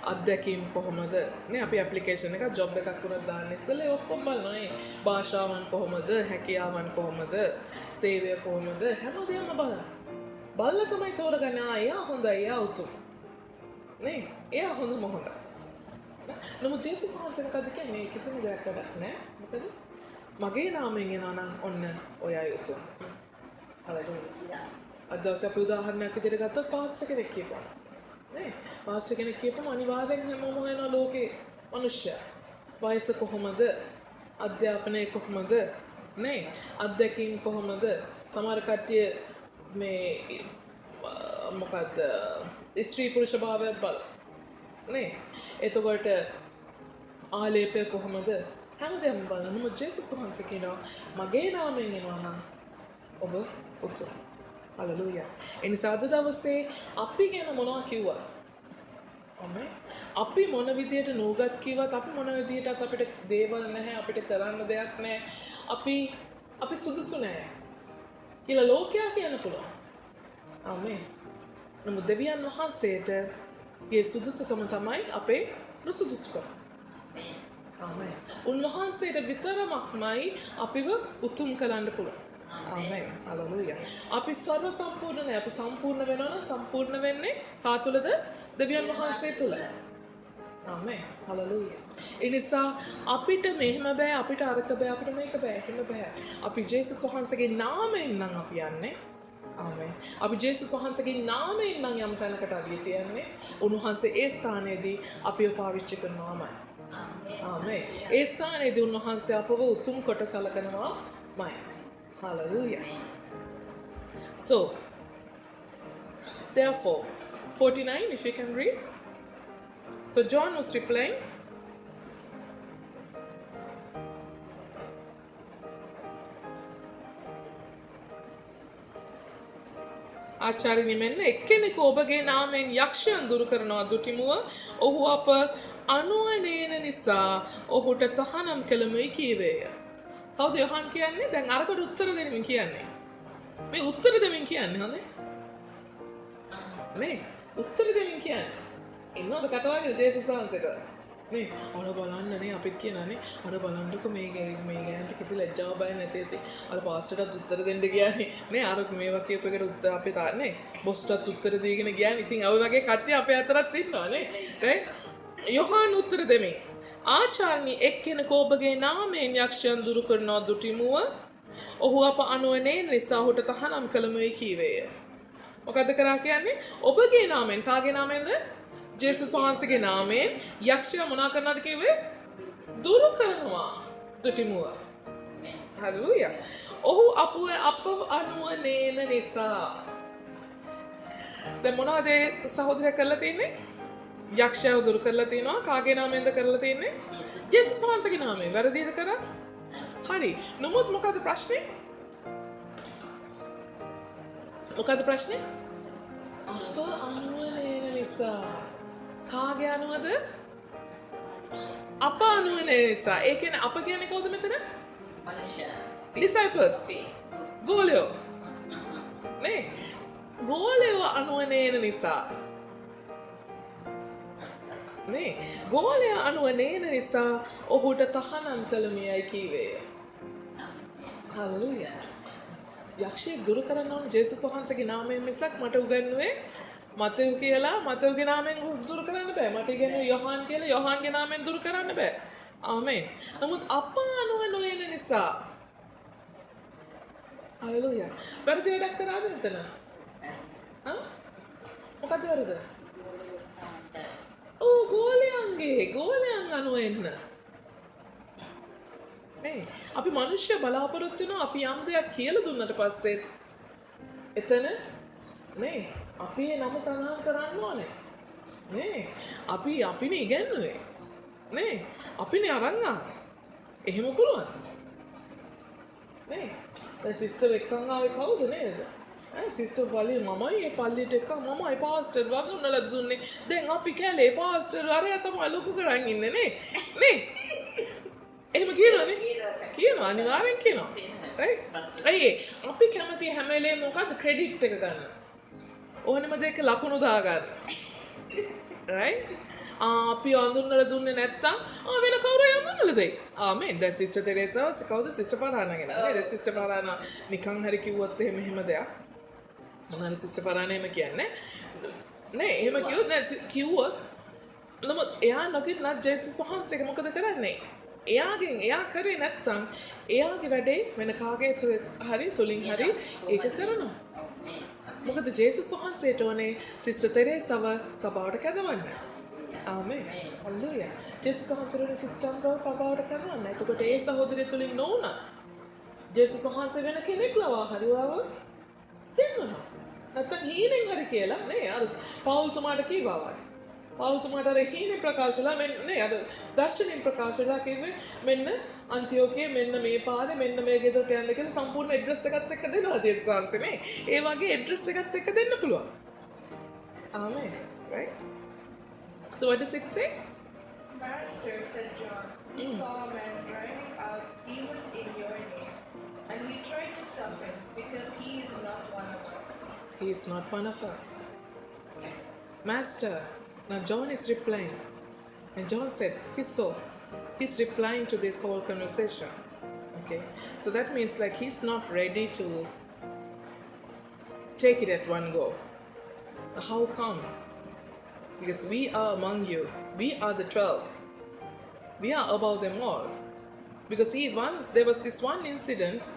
අත්දැකීම් කොහොමද? නේ අපි ඇප්ලිකේෂන් එකක් ජොබ් එකක් වුණා දාන්න ඉස්සෙල්ලා ඒ ඔක්කොම බලනවා නේ. භාෂාවන් කොහොමද? හැකියාවන් කොහොමද? සේවය කොහොමද? හැමදේම බලනවා. බලලා තමයි තෝරගන්නේ එයා හොඳයි, එයා උතුම්. නේ? එයා හොඳම හොඳයි. නමුත් ජේසුස් වහන්සේ මොකද කියන්නේ? කිසිම දෙයක් වැඩක් නැහැ. මොකද මගේ නාමයෙන් එනවා නම් ඔන්න ඔයයි උතුම්. හරිද? අද දවසේ අපි උදාහරණයක් විදිහට ගත්තොත් පාස්ටර් කෙනෙක් කියපුවා. නේ? පාස්ටර් කෙනෙක් කියපුවම අනිවාර්යෙන් හැමෝම හොයනවා ලෝකේ මිනිස්සයා. වයස කොහොමද? අධ්‍යාපනය කොහොමද? නේ? අත්දැකීම් කොහොමද? සමහර කට්ටිය මේ මොකද්ද? ස්ත්‍රී පුරුෂ භාවයත් බල. නේ? එතකොට ආලේපය කොහොමද? හැමදේම බලන්න. මොකද ජේසුස් වහන්සේ කියනවා මගේ නාමයෙන් එනවා නම් ඔබ උතුම්. හලෙලූයා. එනිසා අද දවසේ අපි ගැන මොනවා කිව්වත් අනේ අපි මොන විදියට නූගත් කිව්වත් අපි මොන විදියටත් අපිට දේවල් නැහැ අපිට කරන්න දෙයක් නැහැ අපි සුදුසු නැහැ කියලා ලෝකයා කියන්න පුළුවන්. ආමේන්. නමුත් දෙවියන් වහන්සේට ඒ සුදුසුකම තමයි අපේ නුසුදුසුකම. ආමේන්. උන්වහන්සේට විතරමයි අපිව උතුම් කරන්න පුළුවන්. ආමෙන්. හලෙලූයා. අපි සර්ව සම්පූර්ණ නැහැ. අපි සම්පූර්ණ වෙනවා නම් සම්පූර්ණ වෙන්නේ කා තුලද? දෙවියන් වහන්සේ තුල. ආමෙන්. හලෙලූයා. ඒ නිසා අපිට මෙහෙම බෑ, අපිට අරක බෑ, අපිට මේක බෑ, එහෙම බෑ. අපි ජේසුස් වහන්සේගේ නාමයෙන් නම් අපි යන්නේ. ආමෙන්. අපි ජේසුස් වහන්සේගේ නාමයෙන් නම් යම් තැනකට අවිය තියන්නේ. උන්වහන්සේ ඒ ස්ථානයේදී අපිව පාවිච්චි කරනවාමයි. ආමෙන්. ඒ ස්ථානයේදී උන්වහන්සේ අපව උතුම් කොට සලකනවාමයි. Hallelujah. So, therefore, 49, if you can read. So, John was replying. ආචාර්යනි මෙන්න එක්කෙනෙකු ඔබගේ නාමයෙන් යක්ෂයන් දුරු කරනවා දුටිමුව ඔහු අප අනුවනේන නිසා ඔහුට තහනම් කළමුයි කීවේය. කවුද යොහන් කියන්නේ? දැන් අරකට උත්තර දෙමින් කියන්නේ. මේ උත්තර දෙමින් කියන්නේ හොඳේ. නේ උත්තර දෙමින් කියන්නේ. ඉන්නවද කටවාගෙන ජේසුස් වහන්සේට? නේ අර බලන්න නේ අපිත් කියනනේ අර බලන්නකො මේ ගෑනට කිසි ලැජ්ජාවක් බය නැති ඇති. අර පාස්ටර්ටත් උත්තර දෙන්න ගියානේ. නේ අර මේවා කියපු එකට උත්තර අපේ තාන්නේ. බොස්ටත් උත්තර දීගෙන ගියානේ. ඉතින් අය වගේ කට්ටිය අපේ අතරත් ඉන්නවා නේ. රයිට්? යොහන් උත්තර දෙමින් ආචාර්යනි එක්කෙනෙකු ඔබගේ නාමයෙන් යක්ෂයන් දුරු කරනවා දුටිමුව ඔහු අප අනුවනේ නිසා ඔහුට තහනම් කළමුයි කීවේය. මොකද්ද කරා කියන්නේ? ඔබගේ නාමයෙන් කාගේ නාමයෙන්ද? ජේසුස් වහන්සේගේ නාමයෙන් යක්ෂයා මොනා කරනවද කිව්වේ? දුරු කරනවා දුටිමුව. හලෙලූයා. ඔහු අප අනුවනේන නිසා. දැන් මොනවද සහෝදරයා කරලා තින්නේ? යක්ෂයව දුරු කරලා තියෙනවා. කාගේ නාමයෙන්ද කරලා තියෙන්නේ? ජේසුස් වහන්සේගේ නාමයෙන්. වැරදිද කරා? හරි. නමුත් මොකද ප්‍රශ්නේ? මොකද ප්‍රශ්නේ? අප අනුවනේන නිසා. කාගේ අනුවද? අප අනුවනේන නිසා. ඒ කියන්නේ අප කියන්නේ කවුද මෙතන? disciples. ගෝලයෝ. නේ? ගෝලයෝ අනුවනේන නිසා. නේ ගෝලයා අනුව නේන නිසා ඔහුට තහනම් කළමියයි කීවේය. හලෙලූයා. යක්ෂයෙක් දුරු කරන්න ඕන ජේසුස් වහන්සේගේ නාමයෙන් මිසක් මට උගන්වුවේ මතෙව් කියලා මතෙව්ගේ නාමයෙන් දුරු කරන්න බෑ. මට ඉගෙනුවේ යොහාන් කියලා යොහාන්ගේ නාමයෙන් දුරු කරන්න බෑ. ආමෙන්. නමුත් අප අනුව නොයන නිසා හලෙලූයා. වැරදි වැඩක් කරාද මෙතන? මොකද වැරද? ගෝලයන් අනුව එන්න. නේ අපි මිනිස්සු බලාපොරොත්තු වෙනවා අපි යම් දෙයක් කියලා දුන්නට පස්සේ එතන නේ අපි ඒ නම සඳහන් කරන්න ඕනේ නේ අපිනේ ඉගැන්නුවේ නේ අපිනේ අරන් ආවේ එහෙම පුළුවන් නේ දැන් සිස්ටර් එක්කන් ආවේ කවුද නේද සිස්ටර් පල්ලිය මමයි ඒ පල්ලියට එක්ක මමයි පාස්ටර් වඳුන්නලා දුන්නේ දැන් අපි කැලේ පාස්ටර් අරයා තමයි ලොකු කරන් ඉන්නේ නේ එහෙම කියනවනේ කියනවා අනිවාර්යෙන් කියනවා රයිට් අයියේ අපි කැමති හැම වෙලේම මොකද්ද ක්‍රෙඩිට් එක ගන්න ඕනෙම දෙයක ලකුණු දා ගන්න රයිට් අපි අඳුන්නලා දුන්නේ නැත්තම් වෙන කවුරු අඳුන්නලා දෙයි ආමෙන් දැන් සිස්ටර් තෙරේසා කවුද සිස්ටර් පාරානා ගෙන නේද සිස්ටර් පාරානා නිකන් හරි කිව්වොත් එහෙම දෙයක් මොනවාරි සිස්ටර් පාරානා එහෙම කියන්නේ නේ එහෙම කිව්වොත් දැන් කිව්වොත් නමුත් එයා නගින්නත් ජේසුස් වහන්සේක මොකද කරන්නේ එයා කරේ නැත්තම් එයාගේ වැඩේ වෙන කාගේ හරි තුලින් හරි ඒක කරනවා මොකද ජේසුස් වහන්සේට ඕනේ සිස්ටර් තෙරේසාව සභාවට කැඳවන්න ආමෙන් හල්ලුයා ජේසුස් වහන්සේට සිස්ටර් චන්ද්‍රව සභාවට කැඳවන්න එතකොට ඒ සහෝදරිය තුලින් නොවුණා ජේසුස් වහන්සේ වෙන කෙනෙක් ලවා හරි වව දෙන්නවා නැත්තම් හීනෙන් හරි කියලා නේ අර පෞල්තුමාට කිව්වා වගේ පෞල්තුමාට අර හීනේ ප්‍රකාශලා නේ අර දර්ශනින් ප්‍රකාශලා කිව්වේ මෙන්න අන්තිෝකියේ මෙන්න මේ පාරේ මෙන්න මේ ගෙදරට යන්න කියලා සම්පූර්ණ ඇඩ්‍රස් එකත් එක්ක දෙනවා ජේසුස් වහන්සේ නේ ඒ වගේ ඇඩ්‍රස් එකත් එක්ක දෙන්න පුළුවන් ආමෙන් right so what does it say Master, said John, we saw a man driving out demons in your name, and we tried to stop him because he is not one of us. He is not one of us. Master, now John is replying. And John said, he's replying to this whole conversation. Okay, so that means like he's not ready to take it at one go. How come? Because we are among you. We are the 12. We are above them all. Because there was this one instance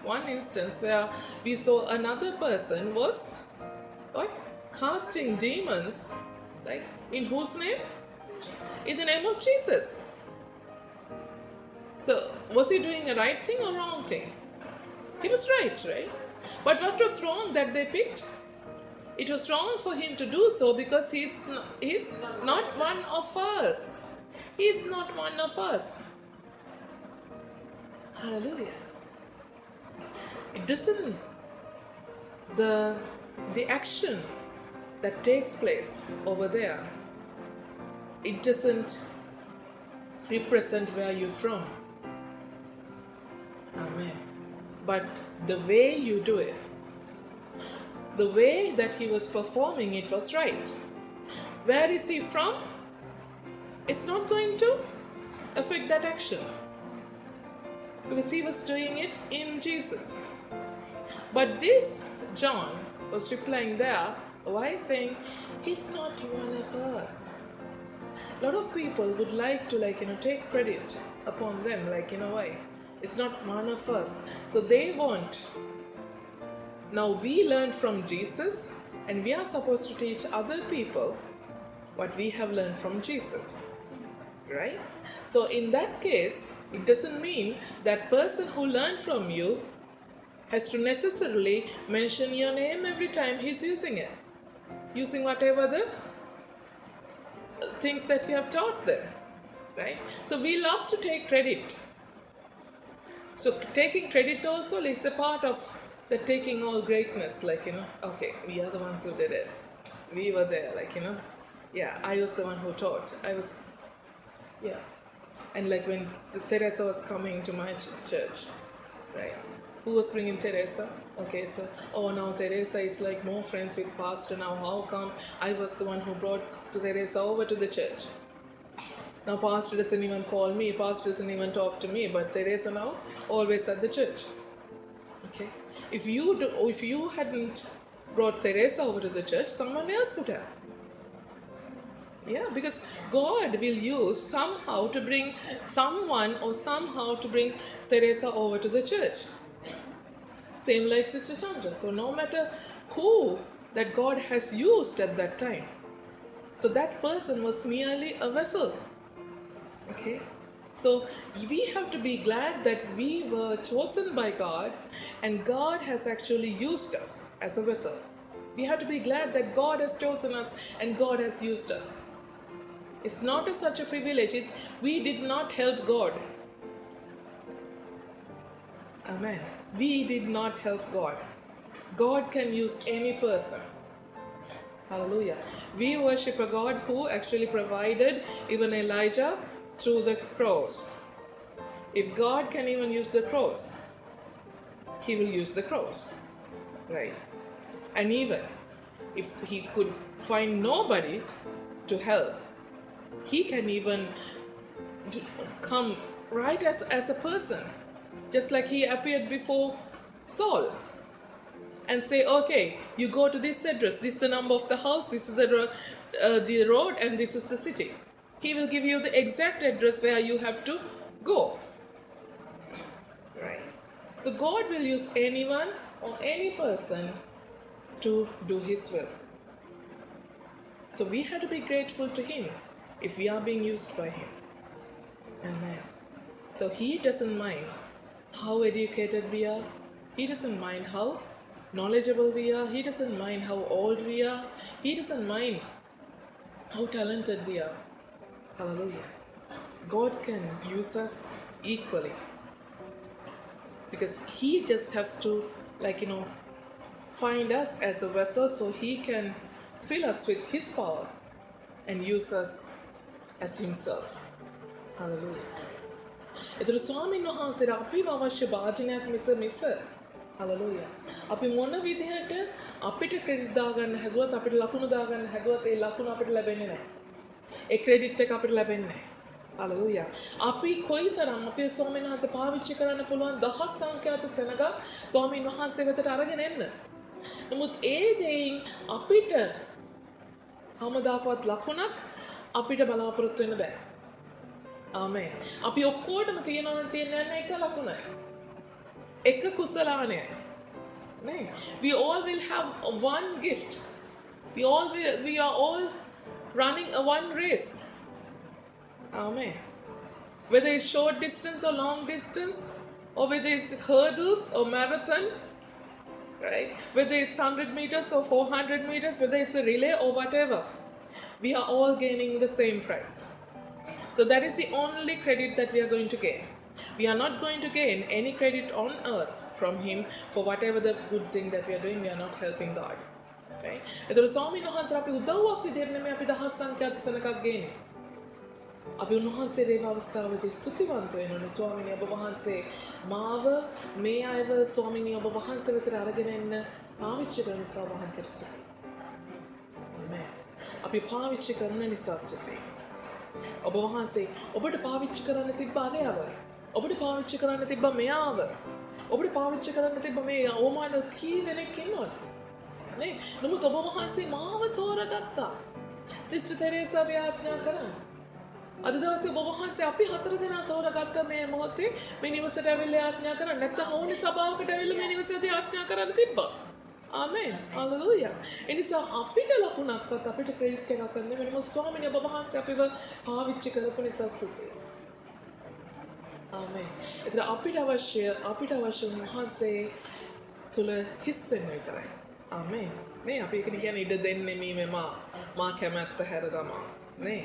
where we saw another person was casting demons, like in whose name? In the name of Jesus. So was he doing a right thing or wrong thing? He was right? But what was wrong that they picked? It was wrong for him to do so because he's not one of us. He's not one of us. Hallelujah. It doesn't the action that takes place over there, it doesn't represent where you're from. Amen. But the way you do it, the way that he was performing it was right. Where is he from? It's not going to affect that action because he was doing it in Jesus. But this John was replying there, why saying he's not one of us. A lot of people would like to take credit upon them, why? It's not one of us. So they want. Now we learned from Jesus and we are supposed to teach other people what we have learned from Jesus. Right? So in that case, it doesn't mean that person who learned from you has to necessarily mention your name every time he's using it. Using whatever the things that you have taught them. Right? So we love to take credit. So taking credit also is a part of the taking all greatness, okay, we are the ones who did it. We were there, yeah, I was the one who taught. And when Teresa was coming to my church, right? Who was bringing Teresa? Okay, so, now Teresa is more friends with Pastor now. How come I was the one who brought Teresa over to the church? Now Pastor doesn't even call me, Pastor doesn't even talk to me, but Teresa now always at the church. Okay, if you hadn't brought Teresa over to the church, someone else would have. Yeah, because God will use somehow to bring someone or somehow to bring Teresa over to the church. Same like Sister Chandra. So no matter who that God has used at that time, so that person was merely a vessel. Okay, So we have to be glad that we were chosen by God and God has actually used us as a vessel. We have to be glad that God has chosen us and God has used us. It's not such a privilege. We did not help God. Amen. We did not help God. God can use any person. Hallelujah. We worship a God who actually provided even Elijah through the cross. If God can even use the cross, He will use the cross. Right? And even if He could find nobody to help, He can even come right as a person. Just like He appeared before Saul. And say, okay, you go to this address, this is the number of the house, this is the road, and this is the city. He will give you the exact address where you have to go. Right? So God will use anyone or any person to do His will. So we have to be grateful to Him if we are being used by Him. Amen. So He doesn't mind how educated we are. He doesn't mind how knowledgeable we are. He doesn't mind how old we are. He doesn't mind how talented we are. Hallelujah. God can use us equally. Because He just has to, find us as a vessel so He can fill us with His power and use us as Himself. Hallelujah. එතකොට ස්වාමීන් වහන්සේට අපිව අවශ්‍ය භාජනයක් මිස Hallelujah. අපි මොන විදිහට අපිට ක්‍රෙඩිට් දාගන්න හැදුවත් අපිට ලකුණු දාගන්න හැදුවත් ඒ ලකුණු අපිට ලැබෙන්නේ නැහැ. ඒ ක්‍රෙඩිට් එක අපිට ලැබෙන්නේ නැහැ. Hallelujah. අපි කොයිතරම් අපේ ස්වාමීන් වහන්සේ පාවිච්චි කරන්න පුළුවන් දහස් සංඛ්‍යාත සෙනඟ ස්වාමීන් වහන්සේ වෙතට අරගෙන එන්න. නමුත් ඒ දෙයින් අපිට කවදාකවත් ලකුණක් අපිට බලාපොරොත්තු වෙන්න බෑ. ආමේන්. අපි ඔක්කොටම තියෙනවා තියෙන එක ලකුණයි. එක කුසලානයයි. නේ? We all will have one gift. We are all running a one race. Amen. Whether it's short distance or long distance, or whether it's hurdles or marathon, right? Whether it's 100 meters or 400 meters, whether it's a relay or whatever, we are all gaining the same prize. So that is the only credit that we are going to gain. We are not going to gain any credit on earth from Him for whatever the good thing that we are doing. We are not helping God. Right? එතකොට ස්වාමීන් වහන්සේ අපි උදව්වක් විදිහට නෙමෙයි අපි දහස් සංඛ්‍යාත සෙනඟක් ගේන්නේ. අපි උන්වහන්සේට ඒ අවස්ථාවේදී ස්තුතිවන්ත වෙන්න ඕනේ. ස්වාමීනි ඔබ වහන්සේ මාව මේ අයව ස්වාමීනි ඔබ වහන්සේ වෙතට අරගෙන එන්න පාවිච්චි කරන නිසා ඔබ වහන්සේට ස්තුතියි. ආමේන්. අපි පාවිච්චි කරන නිසා ස්තුතියි. ඔබ වහන්සේ ඔබට පාවිච්චි කරන්න තිබ්බ අරයව. ඔබට පාවිච්චි කරන්න තිබ්බ මෙයාව. ඔබට පාවිච්චි කරන්න තිබ්බ මේ ඕමාන කී දෙනෙක් ඉන්නවද? නේ? නමුත් ඔබ වහන්සේ මාව තෝරගත්තා. සිස්ටර් තෙරේසා ව්‍යාඥා කරන්න. අද දවසේ ඔබ වහන්සේ අපි 4 දෙනා තෝරගත්ත මේ මොහොතේ මේ නිවසට ඇවිල්ලා යාඥා කරන්න. නැත්නම් ඕනේ සභාවකට ඇවිල්ලා මේ නිවසේදී යාඥා කරන්න තිබ්බා. ආමේන්. හලෙලූයා. එනිසා අපිට ලකුණක්වත් අපිට ක්‍රෙඩිට් එකක් ගන්න වෙනම ස්වාමීනි ඔබ වහන්සේ අපිව පාවිච්චි කරපු නිසා ස්තුතියි. ආමේන්. ඒතර අපිට අවශ්‍ය වහන්සේ තුල හිස් වෙන්න විතරයි. ආමේන්. නේ අපි ඒක කියන්නේ ඉඩ දෙන්නේ මේ මා කැමැත්ත හැර දමා. නේ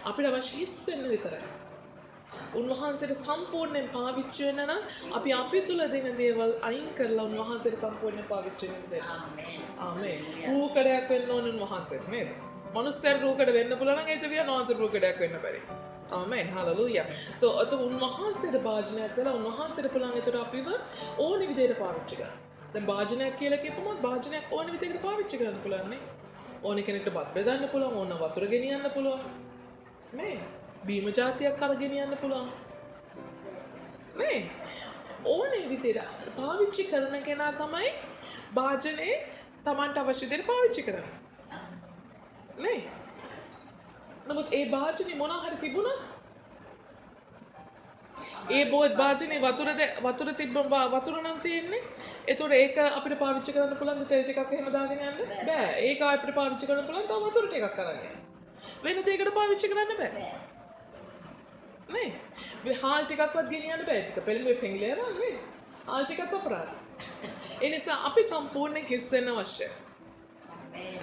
අපිට අවශ්‍ය හිස් වෙන්න විතරයි. උන්වහන්සේට සම්පූර්ණයෙන් පාවිච්චි වෙන්න නම් අපි තුල දෙන දේවල් අයින් කරලා උන්වහන්සේට සම්පූර්ණයෙන් පාවිච්චි වෙන්න දෙන්න. ආමේන්. ආමේන්. රූකඩයක් වෙන්න ඕන උන්වහන්සේට නේද? මනුස්සයෙක් රූකඩ වෙන්න පුළුවන් නම් ඒක විදියට උන්වහන්සේට රූකඩයක් වෙන්න බැරි. ආමේන්. හලෙලූයා. So අත උන්වහන්සේට භාජනයක් වෙලා උන්වහන්සේට පුළුවන් ඒතර අපිව ඕනෙ විදියට පාවිච්චි කරන්න. දැන් භාජනයක් කියලා කියපුවම භාජනයක් ඕනෙ විදියට පාවිච්චි කරන්න පුළුවන් නේ. ඕනෙ කෙනෙක්ට බත් බෙදන්න පුළුවන්, ඕන වතුර ගෙනියන්න පුළුවන්. නේ? බීම ජාතියක් අර ගෙනියන්න පුළුවන්. නේ? ඕනෙ විදියට පාවිච්චි කරන කෙනා තමයි භාජනේ Tamanට අවශ්‍ය දෙයට පාවිච්චි කරන්නේ. නේ? නමුත් ඒ භාජනේ මොනවා හරි තිබුණා ඒ භාජනේ වතුර තිබ්බම වතුර නම් තියෙන්නේ. ඒතකොට ඒක අපිට පාවිච්චි කරන්න පුළුවන්ද තෙල් ටිකක් එහෙම දාගෙන යන්න? බෑ. ඒක අපිට පාවිච්චි කරන්න පුළුවන් තව වතුර ටිකක් අරන් යන්න. වෙන දෙයකට පාවිච්චි කරන්න බෑ. නේ. මේ හාල් ටිකක්වත් ගෙනියන්න බෑ. ටික පෙළඹෙ පෙඟිලේරා නේ. හාල් ටිකත් අපරාධයි. ඒ නිසා අපි සම්පූර්ණයෙන් හිස් වෙන්න අවශ්‍යයි.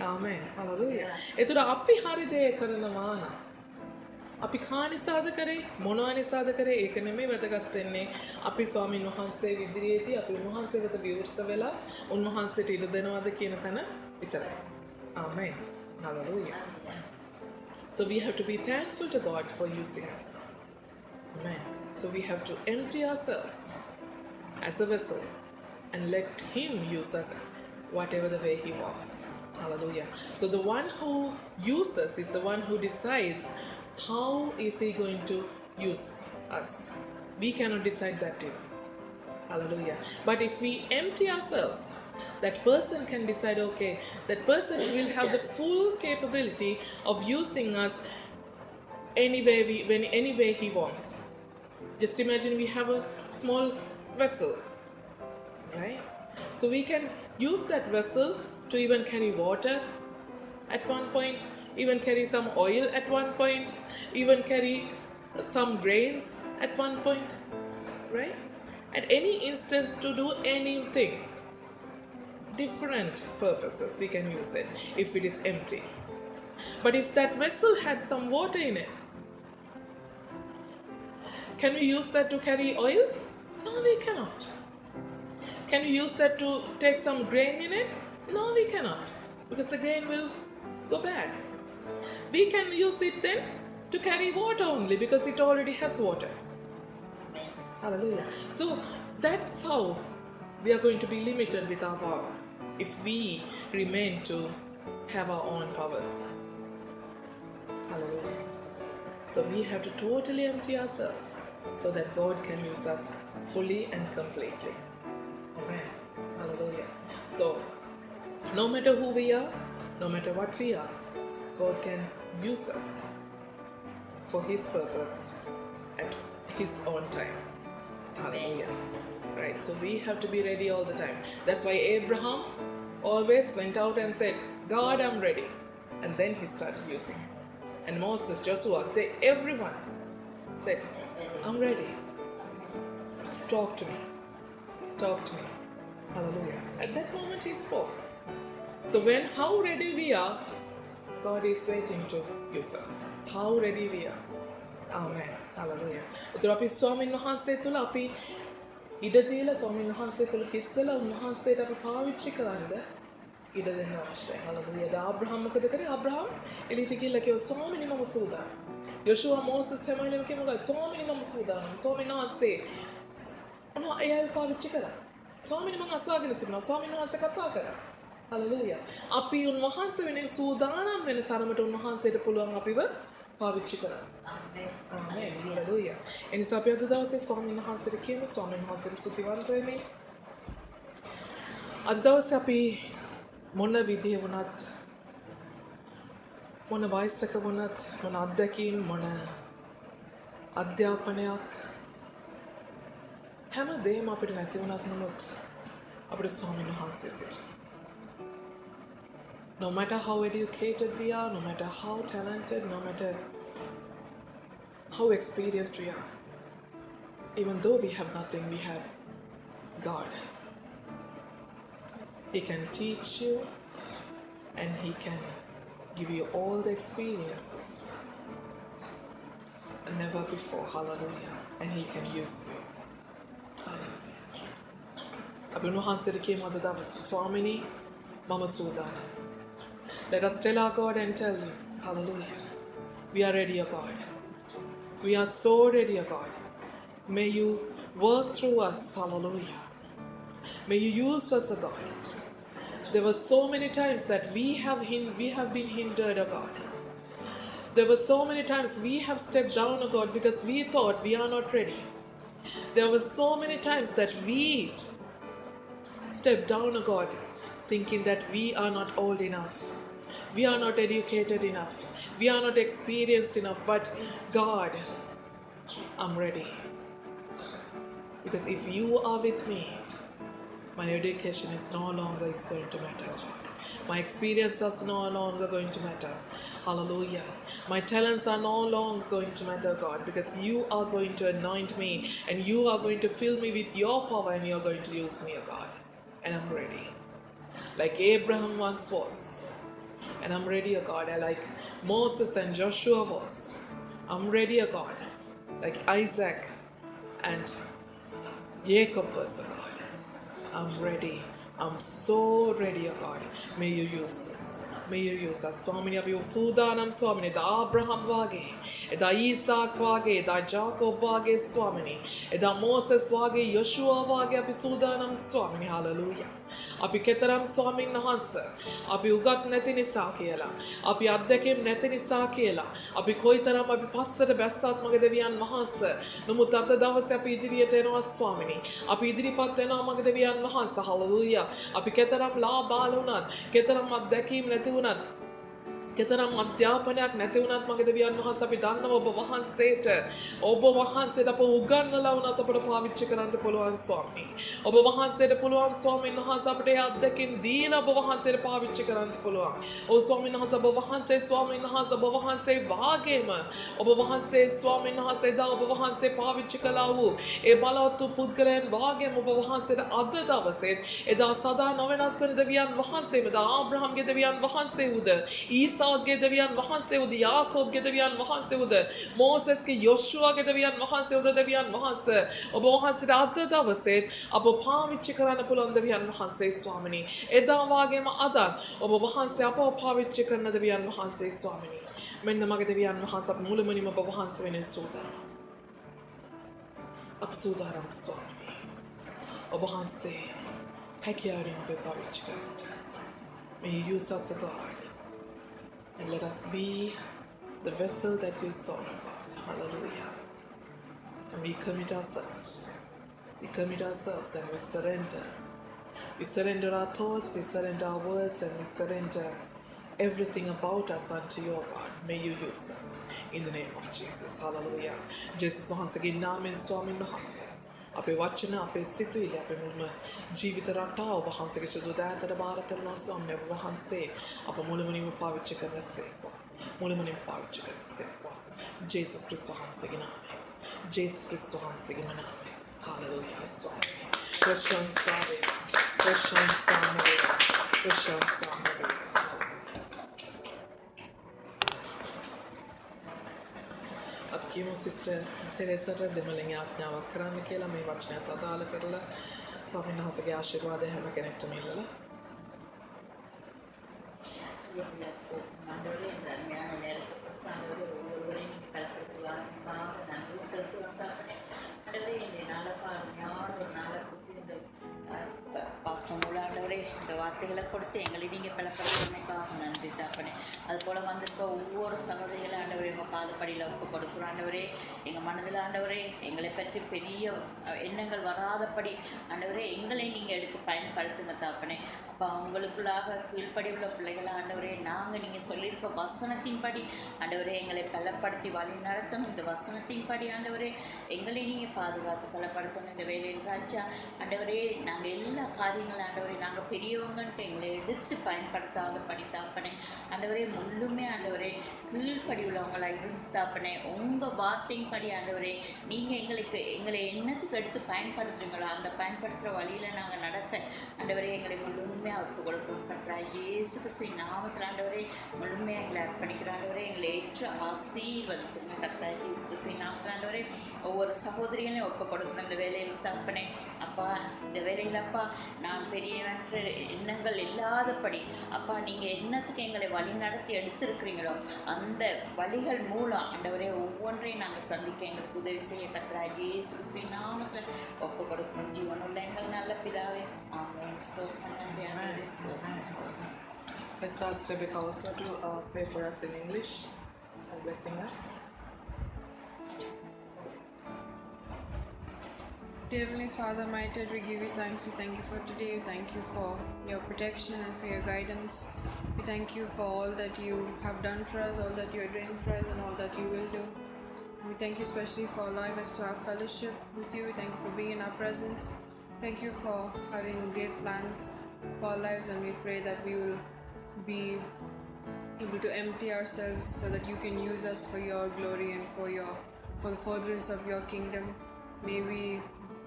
ආමෙන්. හලෙලූයා. ඒතර අපි හරි දේ කරනවා නම් අපි කා නිසාද කරේ මොනවා නිසාද කරේ ඒක නෙමෙයි වැදගත් වෙන්නේ. අපි ස්වාමින් වහන්සේ ඉදිරියේදී අපි උන්වහන්සේ වෙත විවෘත වෙලා උන්වහන්සේට ඉඩ දෙනවද කියන තැන විතරයි. ආමෙන්. Hallelujah. So we have to be thankful to God for using us. Amen. So we have to empty ourselves as a vessel and let Him use us whatever the way He wants. Hallelujah. So the one who uses is the one who decides how is He going to use us. We cannot decide that too. Hallelujah. But if we empty ourselves, that person can decide, okay, that person will have the full capability of using us any way he wants. Just imagine we have a small vessel, right? So we can use that vessel to even carry water at one point, even carry some oil at one point, even carry some grains at one point, right? At any instance to do anything. Different purposes we can use it if it is empty. But if that vessel had some water in it, can we use that to carry oil? No, we cannot. Can we use that to take some grain in it? No, we cannot, because the grain will go bad. We can use it then to carry water only because it already has water. Hallelujah. So that's how we are going to be limited with our power if we remain to have our own powers. Hallelujah. So we have to totally empty ourselves so that God can use us fully and completely. Amen. Hallelujah. So no matter who we are, no matter what we are, God can use us for His purpose at His own time. Hallelujah. Right, so we have to be ready all the time. That's why Abraham always went out and said, God, I'm ready. And then he started using it. And Moses, Joshua, everyone said, I'm ready. Talk to me. Talk to me. Hallelujah. At that moment he spoke. So how ready we are, God is waiting to use us. How ready we are. Amen. Hallelujah. උතර අපි ස්වාමීන් වහන්සේ තුළ අපි ඉඩ දීලා ස්වාමීන් වහන්සේ තුළ හිස්සලා උන්වහන්සේට අපි පාවිච්චි කරන්න ඉඩ දෙන්න අවශ්‍යයි. Hallelujah. ද ආබ්‍රහම් මොකද කරේ? ආබ්‍රහම් එළියට ගිහලා කිව්වා ස්වාමීනි මම සූදානම්. යොෂුවා මෝසස් හැමෝටම කිව්වා ස්වාමීනි මම සූදානම්. ස්වාමීන් වහන්සේ මොනවා එයාව පාවිච්චි කරා. ස්වාමීනි මම අසාගෙන සිටිනවා. ස්වාමීන් වහන්සේ කතා කරා. Hallelujah. අපි උන්වහන්සේ වෙනින් සූදානම් වෙන තරමට උන්වහන්සේට පුළුවන් අපිව පාවිච්චි කරන්න. ආමේන්. හලෙලූයා. එනිසා අපි අද දවසේ ස්වාමීන් වහන්සේට කියමු ස්වාමීන් වහන්සේට ස්තුතිවන්ත වෙමි. අද දවසේ අපි මොන විදිය වුණත් මොන වයසක වුණත් මොන අත්දැකීම් මොන අධ්‍යාපනයක් හැම දෙයක්ම අපිට නැති වුණත් නමුත් අපිට ස්වාමීන් වහන්සේ සිටිනවා. No matter how educated we are, no matter how talented, no matter how experienced we are, even though we have nothing, we have God. He can teach you and He can give you all the experiences never before. Hallelujah. And He can use you. Hallelujah. අපි උන්වහන්සේට කියමු අද දවසේ ස්වාමිනී මම සූදානම්. Let us tell our God and tell Him, hallelujah, we are ready, O God. We are so ready, O God. May you work through us, hallelujah. May you use us, O God. There were so many times that we have been hindered, O God. There were so many times we have stepped down, O God, because we thought we are not ready. There were so many times that we stepped down, O God, thinking that we are not old enough. We are not educated enough. We are not experienced enough. But God, I'm ready. Because if you are with me, my education is no longer going to matter. My experiences are no longer going to matter. Hallelujah. My talents are no longer going to matter, God, because you are going to anoint me and you are going to fill me with your power and you're going to use me, God. And I'm ready. Like Abraham once was. And I'm ready, God. Like Moses and Joshua was. I'm ready, God. Like Isaac and Jacob was, God. I'm ready. I'm so ready, God. May you use us. May you use us. Swamini අපි සූදානම් ස්වාමිනේ. එදා ආබ්‍රහම් වාගේ, එදා Isaac වාගේ, එදා ජාකෝබ් වාගේ ස්වාමිනේ. එදා Moses වාගේ, යොෂුවා වාගේ අපි සූදානම් ස්වාමිනේ. හalleluya. අපි කෙතරම් ස්වාමීන් වහන්සේ අපි උගත් නැති නිසා කියලා. අපි අත්දැකීම් නැති නිසා කියලා. අපි කොයිතරම් අපි පස්සට බැස්සත් මගේ දෙවියන් වහන්සේ. නමුත් අද දවසේ අපි ඉදිරියට එනවා ස්වාමිනේ. අපි ඉදිරිපත් වෙනවා මගේ දෙවියන් වහන්සේ. හalleluya. අපි කෙතරම් ලාභාල වුණත්, කෙතරම් අත්දැකීම් නැති වුණත්, කෙතරම් අධ්‍යාපනයක් නැති වුණත් මගේ දෙවියන් වහන්සේ අපි දන්නවා ඔබ වහන්සේට අප උගන්වලා වුණත් අපට පාවිච්චි කරන්න පුළුවන් ස්වාමී. ඔබ වහන්සේට පුළුවන් ස්වාමීන් වහන්සේ අපිට ඒ අත්දැකීම් දීලා ඔබ වහන්සේට පාවිච්චි කරන්න පුළුවන්. ඔව් ස්වාමීන් වහන්සේ ඔබ වහන්සේ වාගේම ඔබ වහන්සේ ස්වාමීන් වහන්සේ දා ඔබ වහන්සේ පාවිච්චි කළා වූ ඒ බලවත් පුද්ගලයන් වාගේම ඔබ වහන්සේට අද දවසේ එදා සදා නොවෙනස් වෙන දෙවියන් වහන්සේම දා ආබ්‍රහම්ගේ දෙවියන් වහන්සේ වූද ඊසාක්ගේ දෙවියන් වහන්සේ වූද යාකෝබ්ගේ දෙවියන් වහන්සේ වූද මෝසස්ගේ යොෂුවාගේ දෙවියන් වහන්සේ වූද දෙවියන් වහන්සේ ඔබ වහන්සේට අද දවසේ අප පාවිච්චි කරන්න පුළුවන් දෙවියන් වහන්සේ ස්වාමිනී. එදා වාගේම අද ඔබ වහන්සේ අපව පාවිච්චි කරන දෙවියන් වහන්සේ ස්වාමිනී. මෙන්න මගේ දෙවියන් වහන්සේ අප මුළුමනින්ම ඔබ වහන්සේ වෙනුවෙන් සූදානම්. අප සූදානම් ස්වාමිනී. ඔබ වහන්සේ හැකියාවෙන් අප පාවිච්චි කරන්න. May you use us, God. And let us be the vessel that you saw, God. Hallelujah. And we commit ourselves. We commit ourselves and we surrender. We surrender our thoughts, we surrender our words, and we surrender everything about us unto your God. May you use us. In the name of Jesus. Hallelujah. Jesus වහන්සේගේ නාමයෙන් ස්වාමීන් වහන්සේ අපේ වචන අපේ සිතුවිලි අපේ මුල්ම ජීවිත රටාව වහන්සේගේ සුදු දෑතට බාර කරනවා ස්වාමීන් වහන්සේ අප මුළුමනින්ම පාවිච්චි කරනසේක්වා මුළුමනින්ම පාවිච්චි කරනසේක්වා ජේසුස් ක්‍රිස්තුස් වහන්සේගේ නාමයෙන් ජේසුස් ක්‍රිස්තුස් වහන්සේගේ නාමයෙන් හalleluya ස්වාමී ප්‍රශංසා වේවා ප්‍රශංසා වේවා ප්‍රශංසා වේවා කියමු සිස්ටර් තෙරේසට දෙමළෙන් ආඥාවක් කරන්න කියලා මේ වචනයත් අදාළ කරලා ස්වාමීන් වහන්සේගේ ආශිර්වාදය හැම කෙනෙක්ටම ඉල්ලලා ஆண்டவரே இந்த அருமையான நேரத்தை ஆண்டவரே ஒவ்வொருவரையும் நீங்கள் பலப்படுத்துவாங்க நன்றி செலுத்துவோம் தாக்கனே ஆண்டவரே இந்த நாளப்பா அருமையான ஒரு நாளை கொடுத்து இந்த பாஸ்டம் மூல ஆண்டவரே இந்த வார்த்தைகளை கொடுத்து எங்களை நீங்கள் பலப்படுத்துவதற்காக நன்றி தாக்கனே அதுபோல் வந்திருக்க ஒவ்வொரு சகோதரிகளை ஆண்டவரே எங்கள் பாதப்படியில் ஒப்பு கொடுக்குறோம் ஆண்டவரே எங்கள் மனதில் ஆண்டவரே எங்களை பற்றி பெரிய எண்ணங்கள் வராதபடி ஆண்டவரே எங்களை நீங்கள் எடுத்து பயன்படுத்துங்க தாக்கனே அப்போ அவங்களுக்குள்ளாக கீழ்ப்படிவுள்ள பிள்ளைகளை ஆண்டவரே நாங்கள் நீங்கள் சொல்லியிருக்க வசனத்தின்படி ஆண்டவரே எங்களை பலப்படுத்தி வழி நடத்தணும் இந்த வசனத்தின்படி ஆண்டவரே எங்களை நீங்கள் பாதுகாத்து பலப்படுத்தணும் இந்த வேலையில் ராஜா ஆண்டவரே நாங்கள் எல்லா காரியங்களும் ஆண்டவரே நாங்கள் பெரியவங்கன்ட்டு எங்களை எடுத்து பயன்படுத்தாத படித்தாப்பனே ஆண்டவரே முள்ளுமே ஆண்டவரே கீழ்ப்படி உள்ளவங்களாக இருந்தாப்பனே உங்கள் வார்த்தையின்படி ஆண்டவரே நீங்கள் எங்களை எண்ணத்துக்கு எடுத்து பயன்படுத்துறீங்களோ அந்த பயன்படுத்துகிற வழியில் நாங்கள் நடக்க ஆண்டவரே எங்களை முழுமையாக ஒப்பு கொடுப்போம் கர்த்தராகிய இயேசு கிறிஸ்துவின் நாமத்தில் ஆண்டவரே முழுமையாக எங்களை அர்ப்பணிக்கிற ஆண்டவரே எங்களை ஏற்று ஆசீர்வதிச்சுங்க கர்த்தராகிய இயேசு கிறிஸ்துவின் நாமத்தில் ஆண்டவரே ஒவ்வொரு சகோதரிகளையும் ஒப்பு கொடுக்கணும் இந்த வேலையில் தகப்பனே அப்பா இந்த வேலையில் அப்பா நான் பெரியவன்ற எண்ணங்கள் இல்லாதபடி அப்பா நீங்கள் எண்ணத்துக்கு எங்களை வழி நடத்தி எடுத்திருக்கிறீங்களோ அந்த வழிகள் மூலம் ஆண்டவரே ஒவ்வொன்றையும் நாங்கள் சந்திக்க எங்களுக்கு உதவி செய்ய கர்த்தராகிய இயேசு கிறிஸ்துவின் நாமத்தில் ஒப்பு கொடுக்கணும் ஜீவனுள்ள எங்கள் நல்ல பிதாவே ஆமென் ஸ்தோத்திரம் நன்றி ஆண்டவரே ஸ்தோத்திரம் ஸ்தோத்திரம். Let's ask Rebecca also to pray for us in English and blessing us. Dear Heavenly Father, mighty, we give you thanks. We thank you for today. We thank you for your protection and for your guidance. We thank you for all that you have done for us, all that you are doing for us, and all that you will do. We thank you especially for allowing us to have fellowship with you. We thank you for being in our presence. Thank you for having great plans for our lives, and we pray that we will be able to empty ourselves so that you can use us for your glory and for the furtherance of your kingdom. May we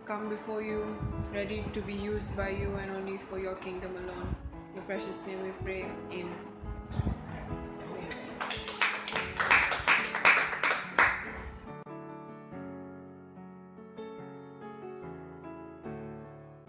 come before you ready to be used by you and only for your kingdom alone. In your precious name we pray. Amen.